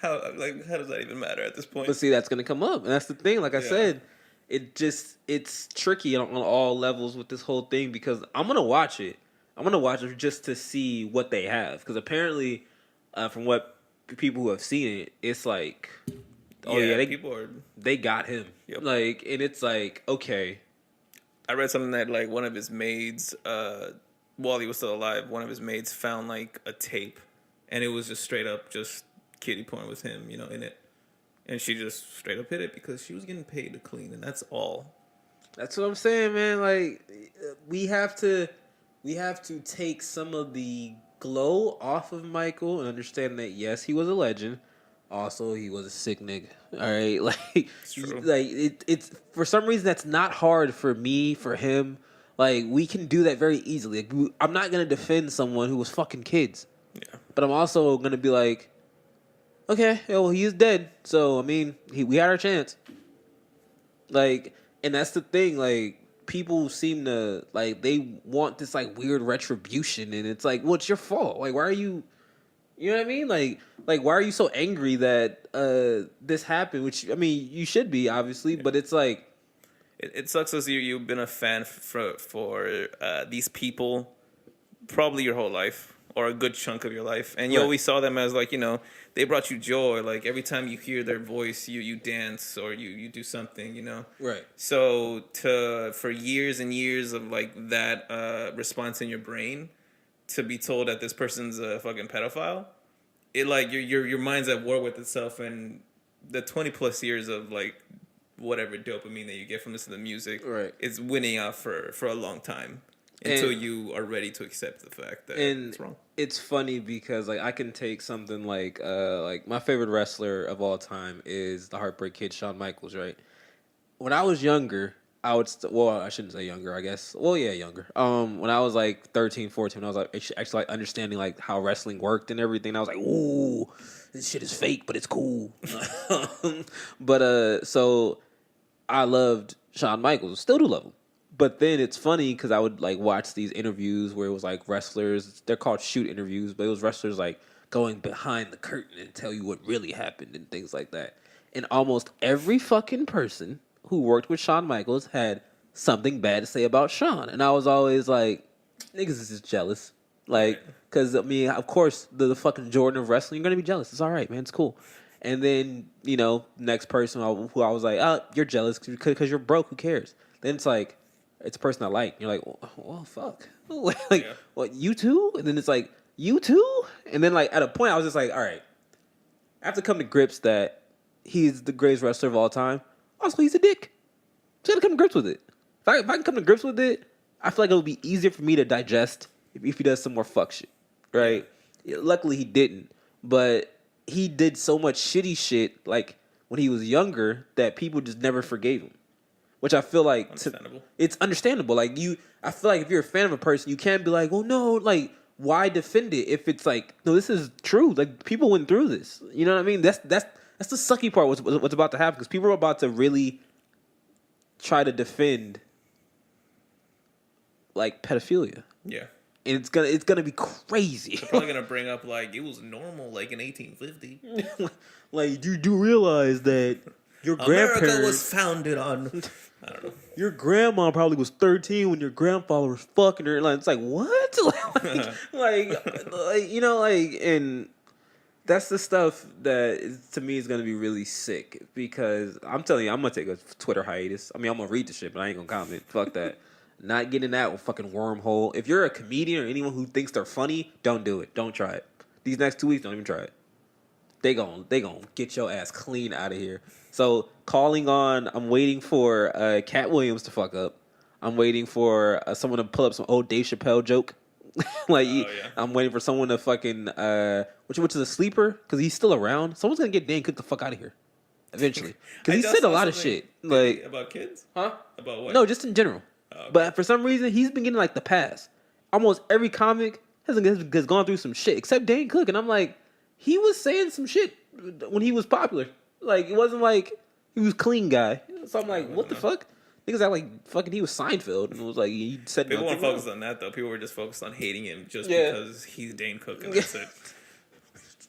How does that even matter at this point? But see, that's going to come up. And that's the thing. Like I said, it's tricky on all levels with this whole thing, because I'm going to watch it. I'm going to watch it just to see what they have. Because apparently, from what people who have seen it, it's like, oh they got him. Yep. Like, and it's like, okay. I read something that like one of his maids, while he was still alive, one of his maids found like a tape, and it was just straight up just kiddie porn with him, in it, and she just straight up hid it because she was getting paid to clean, and that's all. That's what I'm saying, man. Like, we have to take some of the glow off of Michael and understand that yes, he was a legend. Also, he was a sick nigga. All right, it's for some reason that's not hard for me, for him. Like, we can do that very easily. Like, I'm not gonna defend someone who was fucking kids. Yeah. But I'm also gonna be like, okay, well, he is dead. So I mean, we had our chance. Like, and that's the thing. Like, people seem to like they want this like weird retribution, and it's like, well, it's your fault. Like, why are you? You know what I mean? Like why are you so angry that this happened? Which, I mean, you should be, obviously, but it's like... It sucks as you've been a fan for these people probably your whole life, or a good chunk of your life. And you always saw them as, like, they brought you joy. Like, every time you hear their voice, you dance, or you do something, Right. So for years and years of, like, that response in your brain... to be told that this person's a fucking pedophile, it like your mind's at war with itself, and the 20 plus years of like whatever dopamine that you get from listening to music is winning out for a long time until you are ready to accept the fact that it's wrong. It's funny because like I can take something like my favorite wrestler of all time is the Heartbreak Kid, Shawn Michaels, right? When I was younger, I would, I shouldn't say younger, I guess. Well, yeah, younger. When I was like 13, 14, I was like actually like understanding like how wrestling worked and everything. I was like, ooh, this shit is fake, but it's cool. But so I loved Shawn Michaels, still do love him. But then it's funny because I would like watch these interviews where it was like wrestlers. They're called shoot interviews, but it was wrestlers like going behind the curtain and tell you what really happened and things like that. And almost every fucking person who worked with Shawn Michaels had something bad to say about Shawn. And I was always like, niggas is just jealous. Like, because, I mean, of course, the fucking Jordan of wrestling, you're going to be jealous. It's all right, man. It's cool. And then, next person who I was like, oh, you're jealous because you're broke. Who cares? Then it's like, it's a person I like. You're like, well, fuck. Like, what, you too? And then it's like, you too? And then, like, at a point, I was just like, all right. I have to come to grips that he's the greatest wrestler of all time. Also, he's a dick. So I gotta come to grips with it. If I can come to grips with it, I feel like it'll be easier for me to digest if he does some more fuck shit, right? Yeah, luckily, he didn't. But he did so much shitty shit, like, when he was younger, that people just never forgave him. Which I feel like... it's understandable. Like, I feel like if you're a fan of a person, you can't be like, well, no, like, why defend it if it's like, no, this is true. Like, people went through this. You know what I mean? That's the sucky part. What's about to happen, because people are about to really try to defend like pedophilia. Yeah, and it's gonna be crazy. They're probably gonna bring up like it was normal, like in 1850. Like, you do realize that your America was founded on. I don't know. Your grandma probably was 13 when your grandfather was fucking her. Like, it's like what? And that's the stuff that to me is gonna be really sick, because I'm telling you, I'm gonna take a Twitter hiatus. I mean, I'm gonna read the shit, but I ain't gonna comment. Fuck that. Not getting that fucking wormhole. If you're a comedian or anyone who thinks they're funny, don't do it. Don't try it. These next 2 weeks, don't even try it. They gon' get your ass clean out of here. So I'm waiting for Cat Williams to fuck up. I'm waiting for someone to pull up some old Dave Chappelle joke. I'm waiting for someone to fucking which is a sleeper, because he's still around. Someone's gonna get Dan Cook the fuck out of here eventually, because he said a lot of shit like about kids. About what? No, just in general. Okay. But for some reason, he's been getting like the pass. Almost every comic has gone through some shit except Dan Cook, and I'm like, he was saying some shit when he was popular. Like, it wasn't like he was clean guy. So I'm like, what the fuck? Niggas act like fucking he was Seinfeld, and it was like he said. People weren't focused on that though. People were just focused on hating him just because he's Dane Cook, and that's it.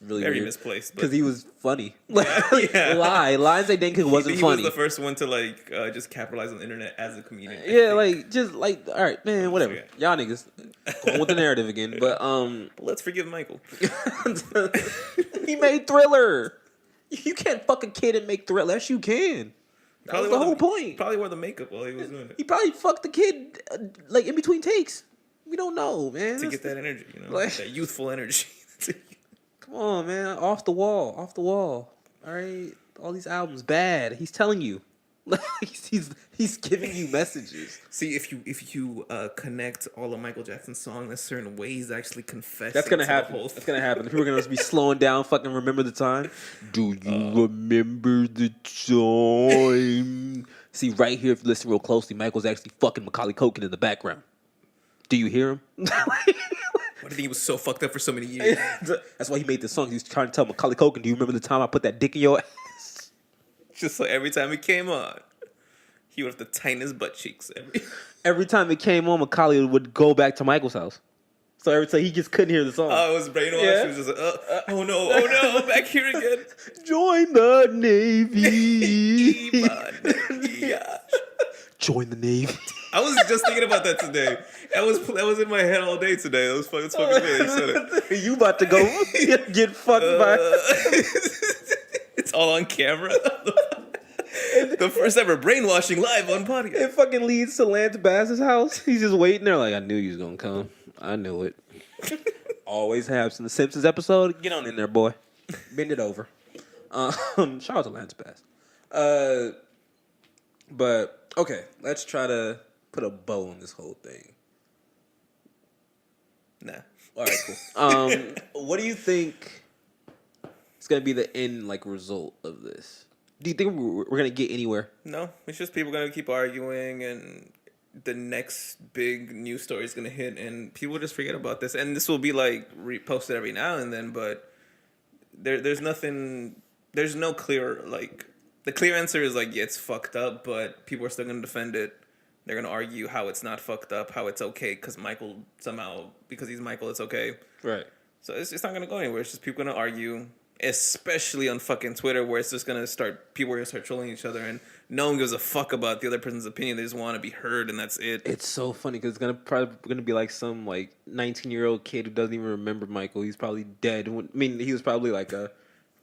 really very weird. misplaced. Because he was funny. Yeah. Lions say Dane Cook wasn't he funny. was the first one to like just capitalize on the internet as a comedian. Yeah, like just like all right, man, whatever. Yeah. Y'all niggas going with the narrative again, but let's forgive Michael. he made Thriller. You can't fuck a kid and make Thriller. Yes, you can. That was the whole point. Probably wore the makeup while he was doing it. He probably fucked the kid like in between takes. We don't know, man. To get that energy, you know, like, that youthful energy. Come on, man, off the wall. All right, all these albums bad. He's telling you. He's giving you messages. See, if you connect all of Michael Jackson's songs in certain ways, actually confess. That's gonna happen. That's gonna happen. People are gonna be slowing down. Fucking remember the time. Do you remember the time? See, right here, if you listen real closely, Michael's actually fucking Macaulay Culkin in the background. Do you hear him? Why do you think he was so fucked up for so many years? That's why he made this song. He was trying to tell Macaulay Culkin, "Do you remember the time I put that dick in your ass?" Just like every time it came on, he would have the tightest butt cheeks. Every time it came on, Macaulay would go back to Michael's house. So every time he just couldn't hear the song. Oh, it was brainwashed. Yeah. He was just like, oh no, back here again. Join the Navy. Join the Navy. I was just thinking about that today. That was in my head all day today. That was fucking good. You said it. You about to go get fucked by. It's all on camera. The first ever brainwashing live on podcast. It fucking leads to Lance Bass's house. He's just waiting there like, I knew you was going to come. I knew it. Always happens in the Simpsons episode. Get on in there, boy. Bend it over. Shout out to Lance Bass. But, okay, let's try to put a bow on this whole thing. Nah. All right, cool. What do you think is going to be the end, result of this? Do you think we're going to get anywhere? No, it's just people going to keep arguing, and the next big news story is going to hit, and people just forget about this. And this will be reposted every now and then, but there's nothing. There's no clear the clear answer is yeah, it's fucked up, but people are still going to defend it. They're going to argue how it's not fucked up, how it's okay because Michael somehow, because he's Michael, it's okay. Right. So it's not going to go anywhere. It's just people going to argue. Especially on fucking Twitter, where it's just people are gonna start trolling each other, and no one gives a fuck about the other person's opinion. They just want to be heard, and that's it. It's so funny because it's probably be like some 19-year-old kid who doesn't even remember Michael. He's probably dead. He was probably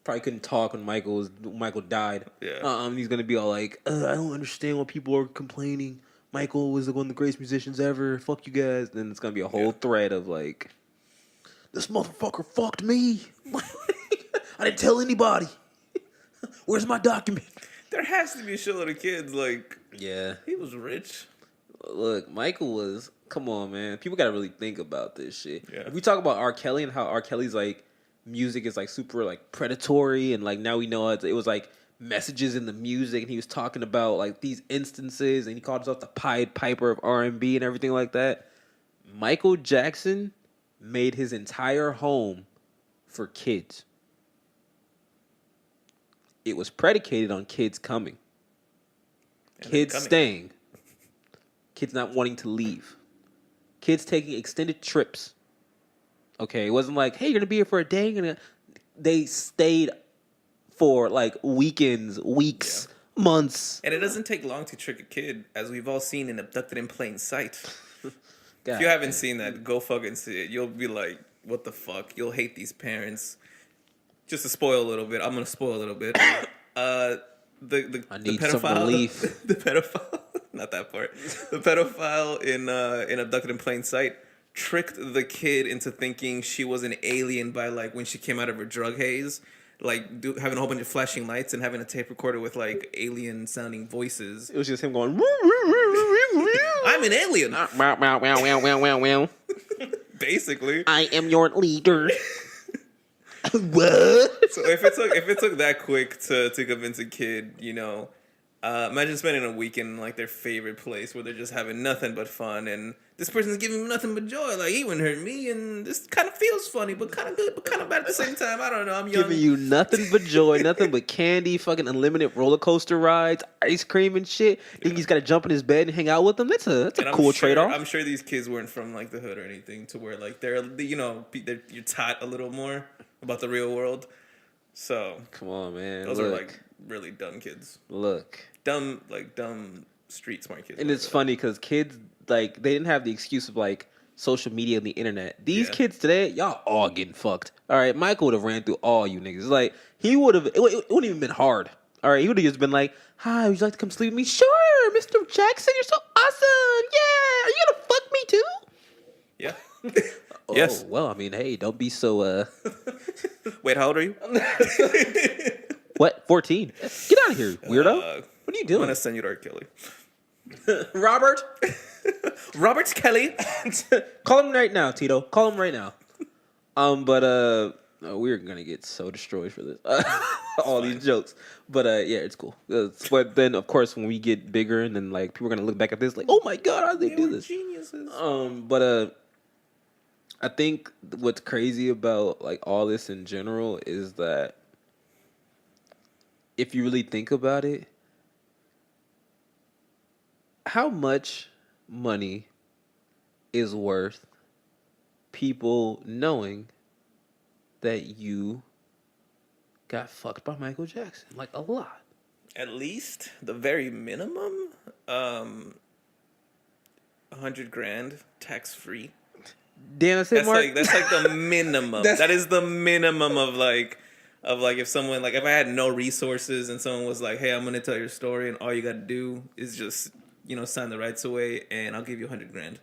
probably couldn't talk when Michael died. Yeah. He's gonna be all like, I don't understand why people are complaining. Michael was one of the greatest musicians ever. Fuck you guys. Then it's gonna be a whole thread of this motherfucker fucked me. I didn't tell anybody. Where's my document? There has to be a shitload of kids yeah, he was rich. Look, Michael was. Come on, man. People gotta really think about this shit. Yeah. If we talk about R. Kelly and how R. Kelly's music is super predatory, and now we know it was messages in the music, and he was talking about these instances, and he called himself the Pied Piper of R&B and everything like that. Michael Jackson made his entire home for kids. It was predicated on kids coming. Kids staying. Kids not wanting to leave. Kids taking extended trips. Okay, it wasn't hey, you're going to be here for a day. They stayed for weekends, weeks, months. And it doesn't take long to trick a kid, as we've all seen in Abducted in Plain Sight. God, if you haven't seen that, go fucking see it. You'll be like, what the fuck? You'll hate these parents. Just to spoil a little bit, I'm gonna spoil a little bit. I need pedophile, some relief. The pedophile, not that part. The pedophile in Abducted in Plain Sight tricked the kid into thinking she was an alien by when she came out of her drug haze, having a whole bunch of flashing lights and having a tape recorder with alien sounding voices. It was just him going. I'm an alien. Wow. Basically, I am your leader. What? So if it took that quick to convince a kid, imagine spending a weekend in their favorite place where they're just having nothing but fun, and this person's giving them nothing but joy. He wouldn't hurt me, and this kind of feels funny, but kind of good, but kind of bad at the same time. I don't know. I'm young. Giving you nothing but joy, nothing but candy, fucking unlimited roller coaster rides, ice cream and shit. Then you just gotta jump in his bed and hang out with him. That's a cool trade off. I'm sure these kids weren't from the hood or anything to where they're you're taught a little more. about the real world. So Come on, man. those are like really dumb kids. Dumb street smart kids. And it's funny because kids, like, they didn't have the excuse of, like, social media and the internet. These kids today, y'all all getting fucked. All right, Michael would have ran through all you niggas. Like, he would have, it wouldn't even been hard. All right, he would have just been like, hi, would you like to come sleep with me? Sure, Mr. Jackson, you're so awesome. Yeah, are you gonna fuck me too? Yeah. Oh, yes. Well, I mean, hey, don't be so, Wait, how old are you? What? 14? Get out of here, weirdo. What are you doing? I'm gonna send you to R. Kelly. Robert? Robert Kelly. Call him right now, Tito. Call him right now. We're gonna get so destroyed for this. All these jokes. But yeah, it's cool. But then of course when we get bigger and then like people are gonna look back at this like, oh my god, how did they do this? Geniuses. I think what's crazy about like all this in general is that if you really think about it, how much money is worth people knowing that you got fucked by Michael Jackson? Like a lot. At least the very minimum, $100,000 tax free. Damn, that's it, Mark. That's like the minimum. That is the minimum of if someone like if I had no resources and someone was like, hey, I'm gonna tell your story and all you gotta do is just sign the rights away and I'll give you $100,000.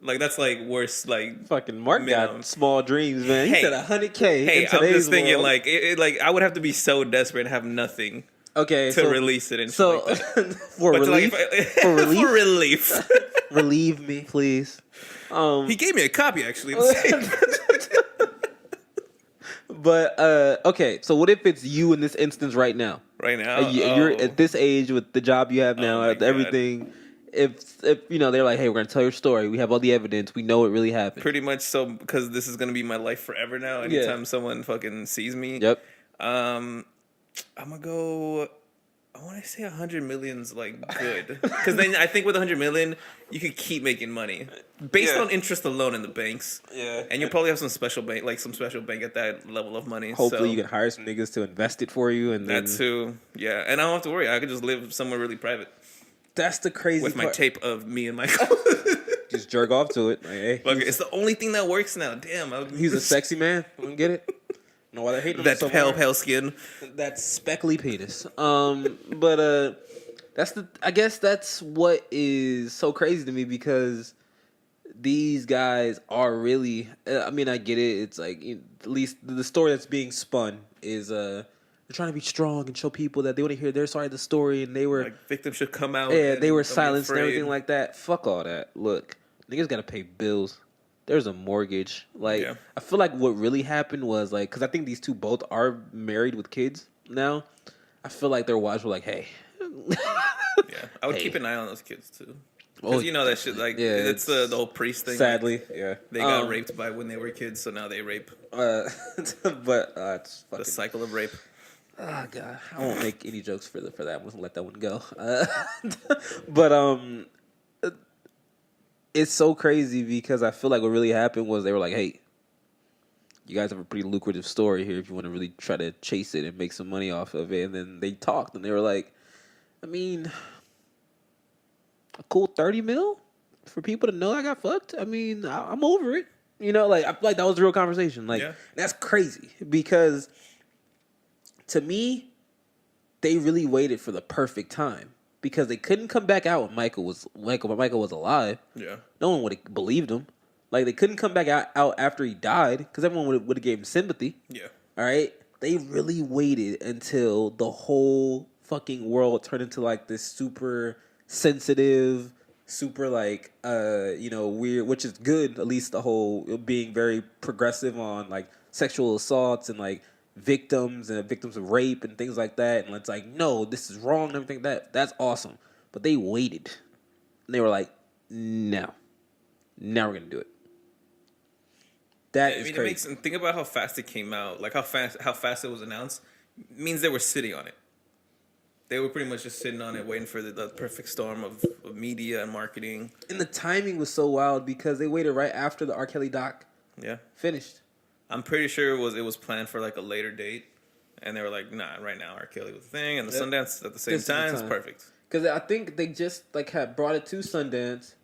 Like that's like worse. Like fucking Mark minimum. Got small dreams, man. He said $100K. Hey, in I'm just thinking world. like I would have to be so desperate and have nothing. Okay, to release it and so like that. for relief, for relief, relieve me, please. He gave me a copy actually. But okay, so what if it's you in this instance right now? Right now, you're at this age with the job you have now, everything. If they're like, hey, we're gonna tell your story. We have all the evidence. We know it really happened. Pretty much so because this is gonna be my life forever now. Anytime someone fucking sees me, yep. I'm gonna go. I want to say 100 million's like good because then I think with 100 million you could keep making money based on interest alone in the banks. Yeah, and you'll probably have some special bank at that level of money. Hopefully, you can hire some niggas to invest it for you, and then that too. Yeah, and I don't have to worry. I could just live somewhere really private. That's the crazy with part. My tape of me and Michael. Just jerk off to it. Like, hey, it's the only thing that works now. Damn, he's a sexy man. I don't get it. Know why they hate him that so pale skin, that speckly penis. But I guess that's what is so crazy to me because these guys are really. I mean, I get it. It's like at least the story that's being spun is they're trying to be strong and show people that they want to hear their side of the story, and they were like victims should come out. Yeah, they were silenced and everything like that. Fuck all that. Look, niggas gotta pay bills. There's a mortgage. Like, I feel like what really happened was, like, because I think these two both are married with kids now. I feel like their wives were like, hey. I would keep an eye on those kids, too. Because that shit, like, it's the whole priest thing. Sadly, They got raped by when they were kids, so now they rape. But it's fucking... The cycle of rape. Oh, God. I won't make any jokes for that. I'm going to let that one go. But, it's so crazy because I feel like what really happened was they were like, hey, you guys have a pretty lucrative story here if you want to really try to chase it and make some money off of it. And then they talked and they were like, I mean, a cool 30 mil for people to know I got fucked? I mean, I'm over it. Like, I feel like that was a real conversation. Like, that's crazy because to me, they really waited for the perfect time. Because they couldn't come back out when Michael was alive. Yeah, no one would have believed him. Like they couldn't come back out after he died because everyone would have gave him sympathy. Yeah, all right. They really waited until the whole fucking world turned into like this super sensitive, super like weird, which is good. At least the whole being very progressive on like sexual assaults and like victims of rape and things like that, and it's like, no, this is wrong and everything. That's awesome. But they waited and they were like, now we're gonna do it. That is crazy. Think about how fast it came out, like how fast it was announced. It means they were sitting on it. They were pretty much just sitting on it, waiting for the perfect storm of media and marketing. And the timing was so wild because they waited right after the R. Kelly doc finished. I'm pretty sure it was planned for like a later date, and they were like, nah, right now R. Kelly was the thing, and the Sundance at the same time is perfect. Because I think they just like had brought it to Sundance,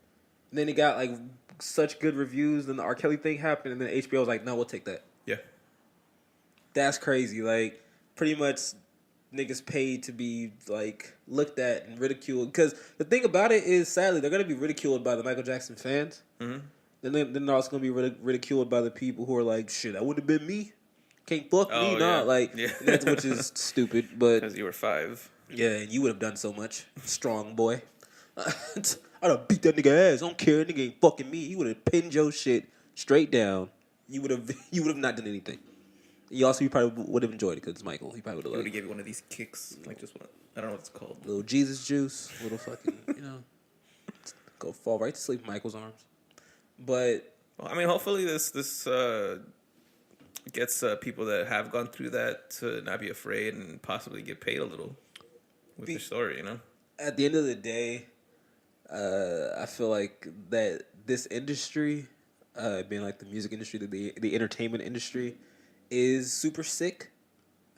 and then it got like such good reviews, and the R. Kelly thing happened, and then HBO was like, no, we'll take that. Yeah. That's crazy. Like, pretty much niggas paid to be like looked at and ridiculed. Because the thing about it is, sadly, they're gonna be ridiculed by the Michael Jackson fans. Mm-hmm. Then they're also gonna be ridiculed by the people who are like, shit, that would have been me. Can't fuck me, nah. Like, that's, which is stupid. But because you were 5. Yeah, and you would have done so much, strong boy. I'd have beat that nigga ass. I don't care, nigga ain't fucking me. He would have pinned your shit straight down. You would have not done anything. You probably would have enjoyed it because it's Michael. He probably would have. Would have gave you one of these kicks, like just one. I don't know what it's called. Little Jesus juice, little fucking, go fall right to sleep in Michael's arms. But well, I mean, hopefully this gets people that have gone through that to not be afraid and possibly get paid a little with their story. At the end of the day, I feel like that this industry, being like the music industry, the entertainment industry, is super sick.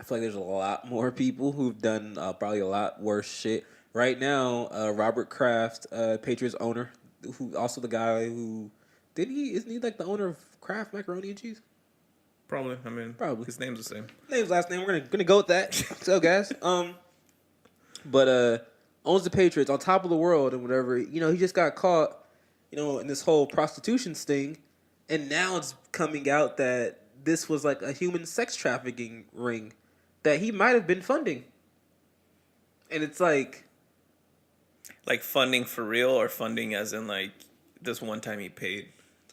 I feel like there's a lot more people who've done probably a lot worse shit. Right now, Robert Kraft, Patriots owner, who also the guy who isn't he like the owner of Kraft macaroni and cheese? Probably. I mean, probably his name's the same. Name's last name. We're gonna go with that. So guys, but owns the Patriots on top of the world and whatever. He just got caught, in this whole prostitution sting, and now it's coming out that this was like a human sex trafficking ring that he might have been funding. And it's like funding for real, or funding as in like this one time he paid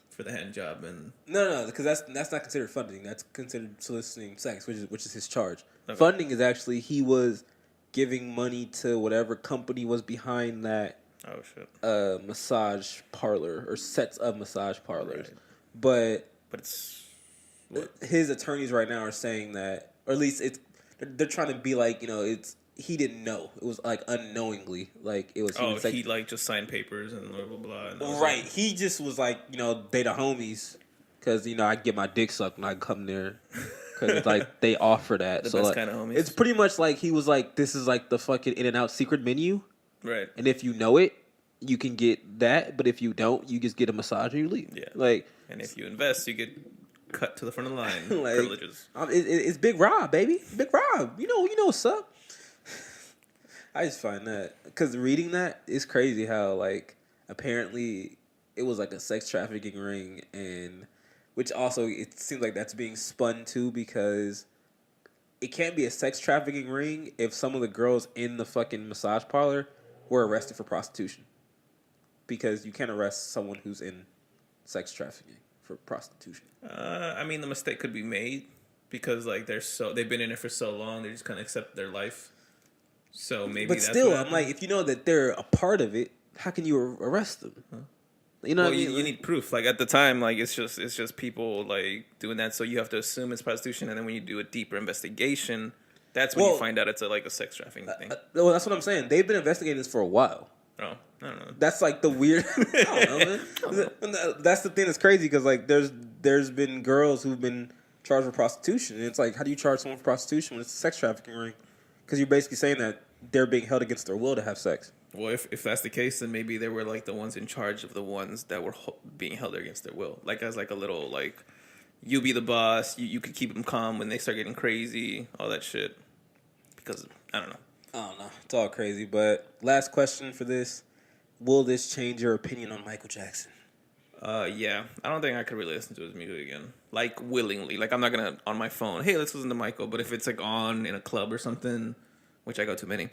for the hand job and no, because that's not considered funding. That's considered soliciting sex, which is his charge. Okay. Funding is actually he was giving money to whatever company was behind that. Oh shit. Massage parlor or sets of massage parlors, right. But it's his attorneys right now are saying that, or at least they're trying to be like he didn't know. It was like unknowingly, like it was. He like just signed papers and blah blah blah. Right. Like, he just was like they the homies, because I get my dick sucked when I come there, because it's like they offer that. The so best like, kind of homies. It's pretty much like he was like, this is like the fucking In-N-Out secret menu, right? And if you know it, you can get that. But if you don't, you just get a massage and you leave. Yeah. Like, and if you invest, you get cut to the front of the line. Like, privileges. It's Big Rob, baby. Big Rob. You know what's up. I just find that, because reading that is crazy how, like, apparently it was like a sex trafficking ring, and which also it seems like that's being spun too, because it can't be a sex trafficking ring if some of the girls in the fucking massage parlor were arrested for prostitution, because you can't arrest someone who's in sex trafficking for prostitution. I mean, the mistake could be made because like they've been in it for so long, they just kind of accept their life. So maybe, but that's still, I'm like, if you know that they're a part of it, how can you arrest them? Huh? You know, well, what I mean? You need proof. Like at the time, like it's just people like doing that. So you have to assume it's prostitution, and then when you do a deeper investigation, that's when you find out it's a sex trafficking thing. Well, that's what I'm saying. They've been investigating this for a while. Oh, I don't know. That's like the weird. I don't know, man. That's the thing that's crazy, because like there's been girls who've been charged for prostitution, and it's like, how do you charge someone for prostitution when it's a sex trafficking ring? Because you're basically saying that they're being held against their will to have sex. Well, if that's the case, then maybe they were like the ones in charge of the ones that were being held against their will. Like as like a little like, you be the boss. You could keep them calm when they start getting crazy. All that shit. Because I don't know. It's all crazy. But last question for this: will this change your opinion on Michael Jackson? Yeah. I don't think I could really listen to his music again. Like willingly. Like I'm not gonna on my phone. Hey, let's listen to Michael. But if it's like on in a club or something, which I go to many.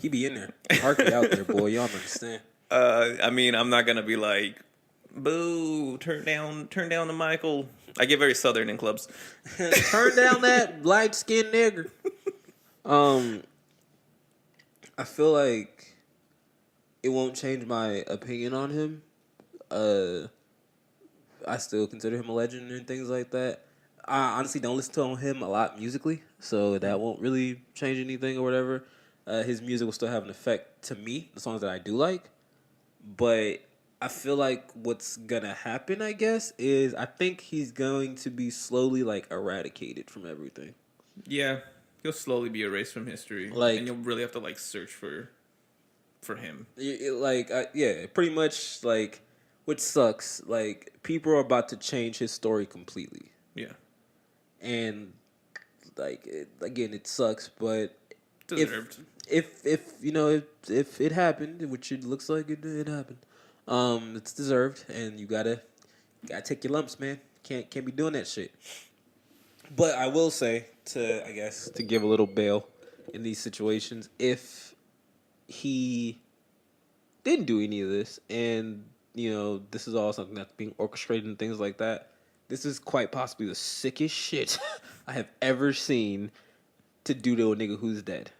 He be in there. Harky out there, boy. Y'all understand. I mean, I'm not gonna be like, boo, turn down the Michael. I get very southern in clubs. Turn down that light skinned nigger. I feel like it won't change my opinion on him. I still consider him a legend and things like that. I honestly don't listen to him a lot musically, so that won't really change anything or whatever. His music will still have an effect to me, the songs that I do like. But I feel like what's gonna happen, I guess, is I think he's going to be slowly like eradicated from everything. Yeah, he'll slowly be erased from history, Like, and you'll really have to like search for him. yeah, pretty much like, which sucks. Like, people are about to change his story completely, Yeah, and like, again, it sucks. But deserved. if you know if it happened, which it looks like it happened, it's deserved, and you gotta take your lumps, man. Can't be doing that shit. But I will say I guess to give a little bail in these situations, if he didn't do any of this, and this is all something that's being orchestrated and things like that, this is quite possibly the sickest shit I have ever seen to do to a nigga who's dead.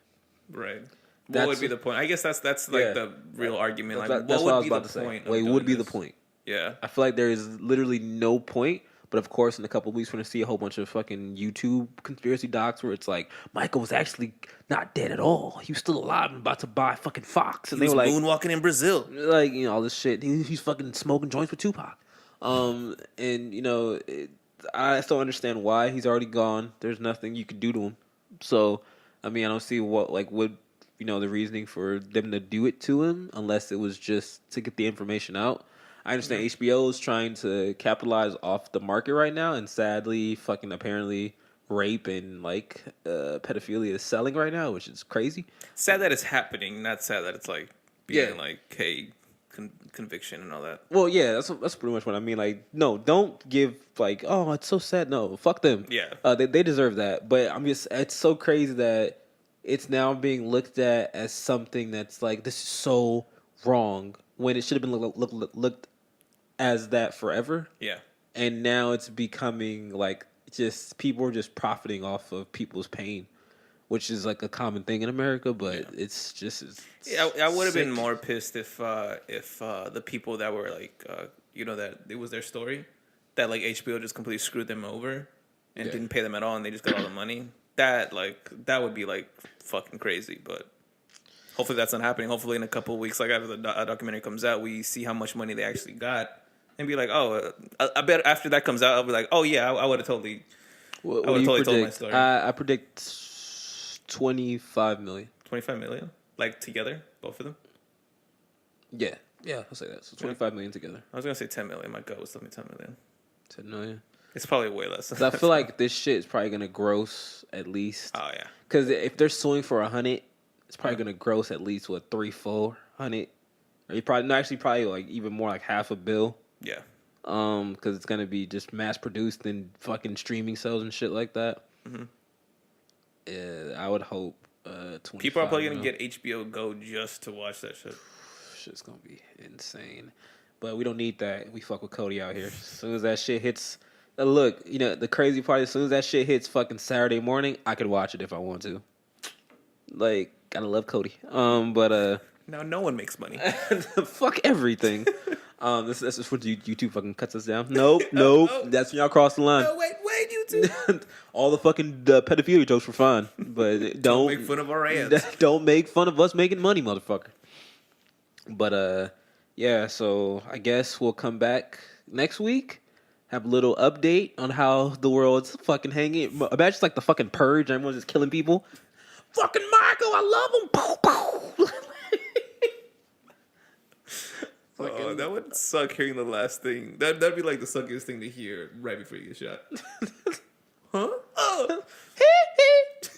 Right. What would be the point? I guess that's like the real argument. Like, what would be the point? What would be the point? Yeah. I feel like there is literally no point. But of course, in a couple of weeks, we're gonna see a whole bunch of fucking YouTube conspiracy docs where it's like Michael was actually not dead at all. He was still alive and about to buy fucking Fox. And he they was were like moonwalking in Brazil, like all this shit. He's fucking smoking joints with Tupac. And I still understand why he's already gone. There's nothing you could do to him. So I mean, I don't see what the reasoning for them to do it to him unless it was just to get the information out. I understand HBO is trying to capitalize off the market right now, and sadly, fucking apparently rape and pedophilia is selling right now, which is crazy. Sad that it's happening, not sad that it's like being conviction and all that. Well, yeah, that's pretty much what I mean. Like, no, don't give oh, it's so sad. No, fuck them. Yeah, they deserve that. But it's so crazy that it's now being looked at as something that's like this is so wrong when it should have been looked as that forever. Yeah. And now it's becoming like just people are just profiting off of people's pain, which is like a common thing in America, but it's just I would have been more pissed if the people that were that it was their story, that like HBO just completely screwed them over and didn't pay them at all and they just got all the money. That would be like fucking crazy, but hopefully that's not happening. Hopefully in a couple of weeks, like after the documentary comes out, we see how much money they actually got and be like, oh, I bet after that comes out, I'll be like, oh yeah, I would have totally, told my story. I predict 25 million. 25 million, like together, both of them. Yeah, I'll say that. So 25 million together. I was gonna say 10 million. My gut was telling me 10 million. 10 million. It's probably way less. I feel like this shit is probably gonna gross at least. Oh yeah. Because if they're suing for 100. It's probably gonna gross at least 300-400, or probably like even more like half a bill. Yeah. Because it's gonna be just mass produced in fucking streaming sales and shit like that. Mm-hmm. Yeah, I would hope. 25 People are probably gonna get HBO Go just to watch that shit. Shit's gonna be insane, but we don't need that. We fuck with Cody out here. As soon as that shit hits, look, the crazy part. As soon as that shit hits fucking Saturday morning, I could watch it if I want to. Like. Gotta love Cody. But now no one makes money. Fuck everything. This is when YouTube fucking cuts us down. Nope. That's when y'all cross the line. No, wait, YouTube. All the fucking pedophilia jokes were fine, but don't make fun of our ads. Don't make fun of us making money, motherfucker. But yeah. So I guess we'll come back next week. Have a little update on how the world's fucking hanging. Imagine it's like the fucking purge. Everyone's just killing people. Fucking Michael, I love him. Pow, pow. Oh, that would suck hearing the last thing. That'd be like the suckiest thing to hear right before you get shot. Huh? Oh.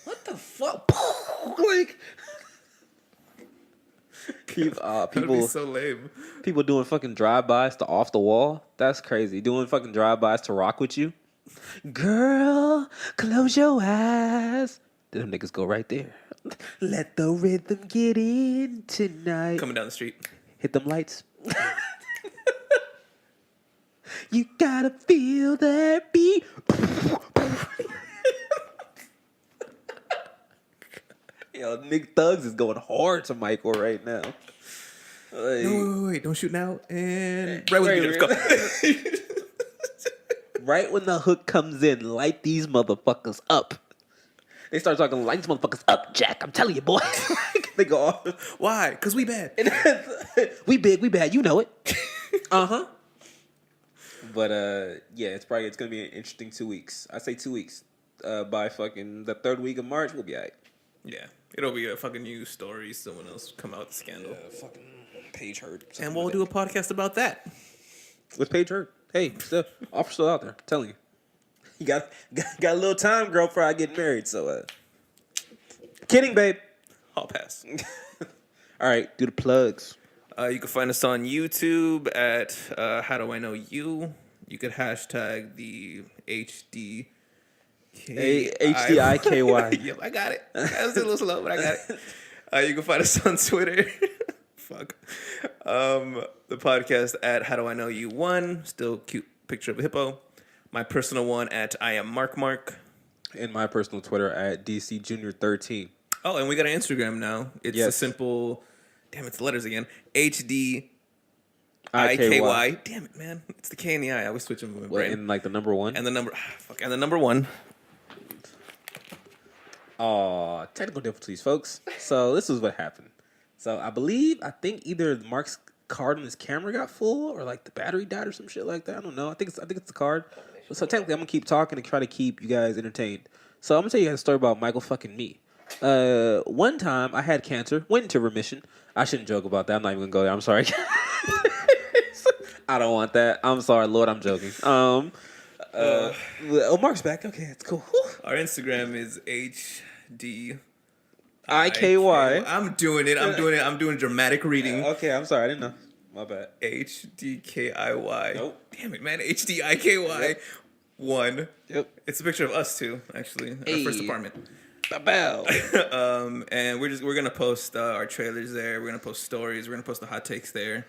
What the fuck? Like people That'd be so lame. People doing fucking drive-bys to Off the Wall. That's crazy. Doing fucking drive-bys to Rock With You. Girl, close your eyes. Them niggas go right there. Let the rhythm get in tonight. Coming down the street. Hit them lights. You gotta feel that beat. Yo, Nick Thugs is going hard to Michael right now. Like, no, wait, don't shoot now. And right when the right when the hook comes in, light these motherfuckers up. They start talking, light these motherfuckers up, Jack. I'm telling you, boy. They go off. Why? Because we bad. We big, we bad. You know it. But yeah, it's gonna be an interesting 2 weeks. I say 2 weeks. By fucking the third week of March, we'll be alright. Yeah, it'll be a fucking news story. Someone else come out with the scandal. Fucking Page Heard. And we'll do a podcast about that. With Page Heard. Hey, still offer still out there. I'm telling you. You got a little time, girl, before I get married. So, kidding, babe. I'll pass. All right, do the plugs. You can find us on YouTube at How Do I Know You. You could hashtag the HDIKY. Yep, I got it. That was a little slow, but I got it. You can find us on Twitter. Fuck. The podcast at How Do I Know You 1. Still cute picture of a hippo. My personal one at I Am Mark. And my personal Twitter at DC Junior 13. Oh, and we got an Instagram now. It's a simple, damn, it's the letters again. HDIKY. Damn it, man. It's the K and the I. I always switch them in my brain. And like the number 1? And the number, fuck, and the number 1. Oh, technical difficulties, folks. So this is what happened. So I think either Mark's card on his camera got full or like the battery died or some shit like that. I don't know. I think it's the card. So technically, I'm gonna keep talking and try to keep you guys entertained. So I'm gonna tell you guys a story about Michael fucking me. One time I had cancer, went into remission. I shouldn't joke about that. I'm not even gonna go there. I'm sorry. I don't want that. I'm sorry, Lord. I'm joking. Mark's back. Okay, it's cool. Our Instagram is HDIKY. I'm doing it. I'm doing dramatic reading. Okay, I'm sorry. I didn't know. My bad. HDKIY. Nope. Damn it, man. HDIKY. Yep. 1. Yep. It's a picture of us too, actually. Our first apartment. Bow. And we're gonna post our trailers there. We're gonna post stories. We're gonna post the hot takes there.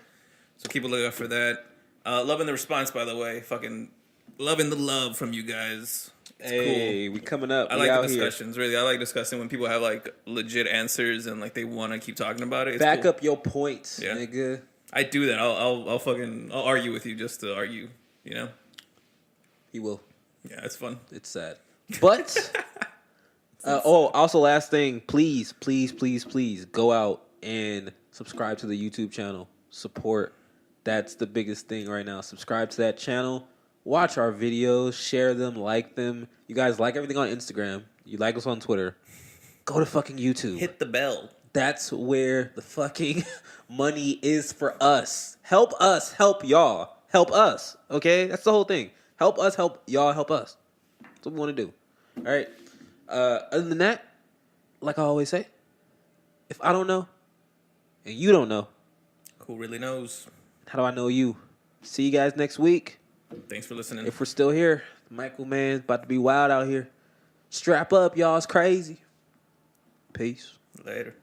So keep a lookout for that. Loving the response, by the way. Fucking loving the love from you guys. It's cool. We coming up. I like the discussions, really. I like discussing when people have like legit answers and like they want to keep talking about it. It's Back cool. up your points, nigga. I do that. I'll argue with you just to argue. You know. He will. Yeah, it's fun. It's sad, but. Also, last thing, please go out and subscribe to the YouTube channel. Support. That's the biggest thing right now. Subscribe to that channel. Watch our videos. Share them. Like them. You guys like everything on Instagram. You like us on Twitter. Go to fucking YouTube. Hit the bell. That's where the fucking money is for us. Help us. Help y'all. Help us. Okay? That's the whole thing. Help us. Help y'all. Help us. That's what we want to do. All right? Other than that, like I always say, if I don't know and you don't know, who really knows? How do I know you? See you guys next week. Thanks for listening. If we're still here, Michael man's about to be wild out here. Strap up, y'all. It's crazy. Peace. Later.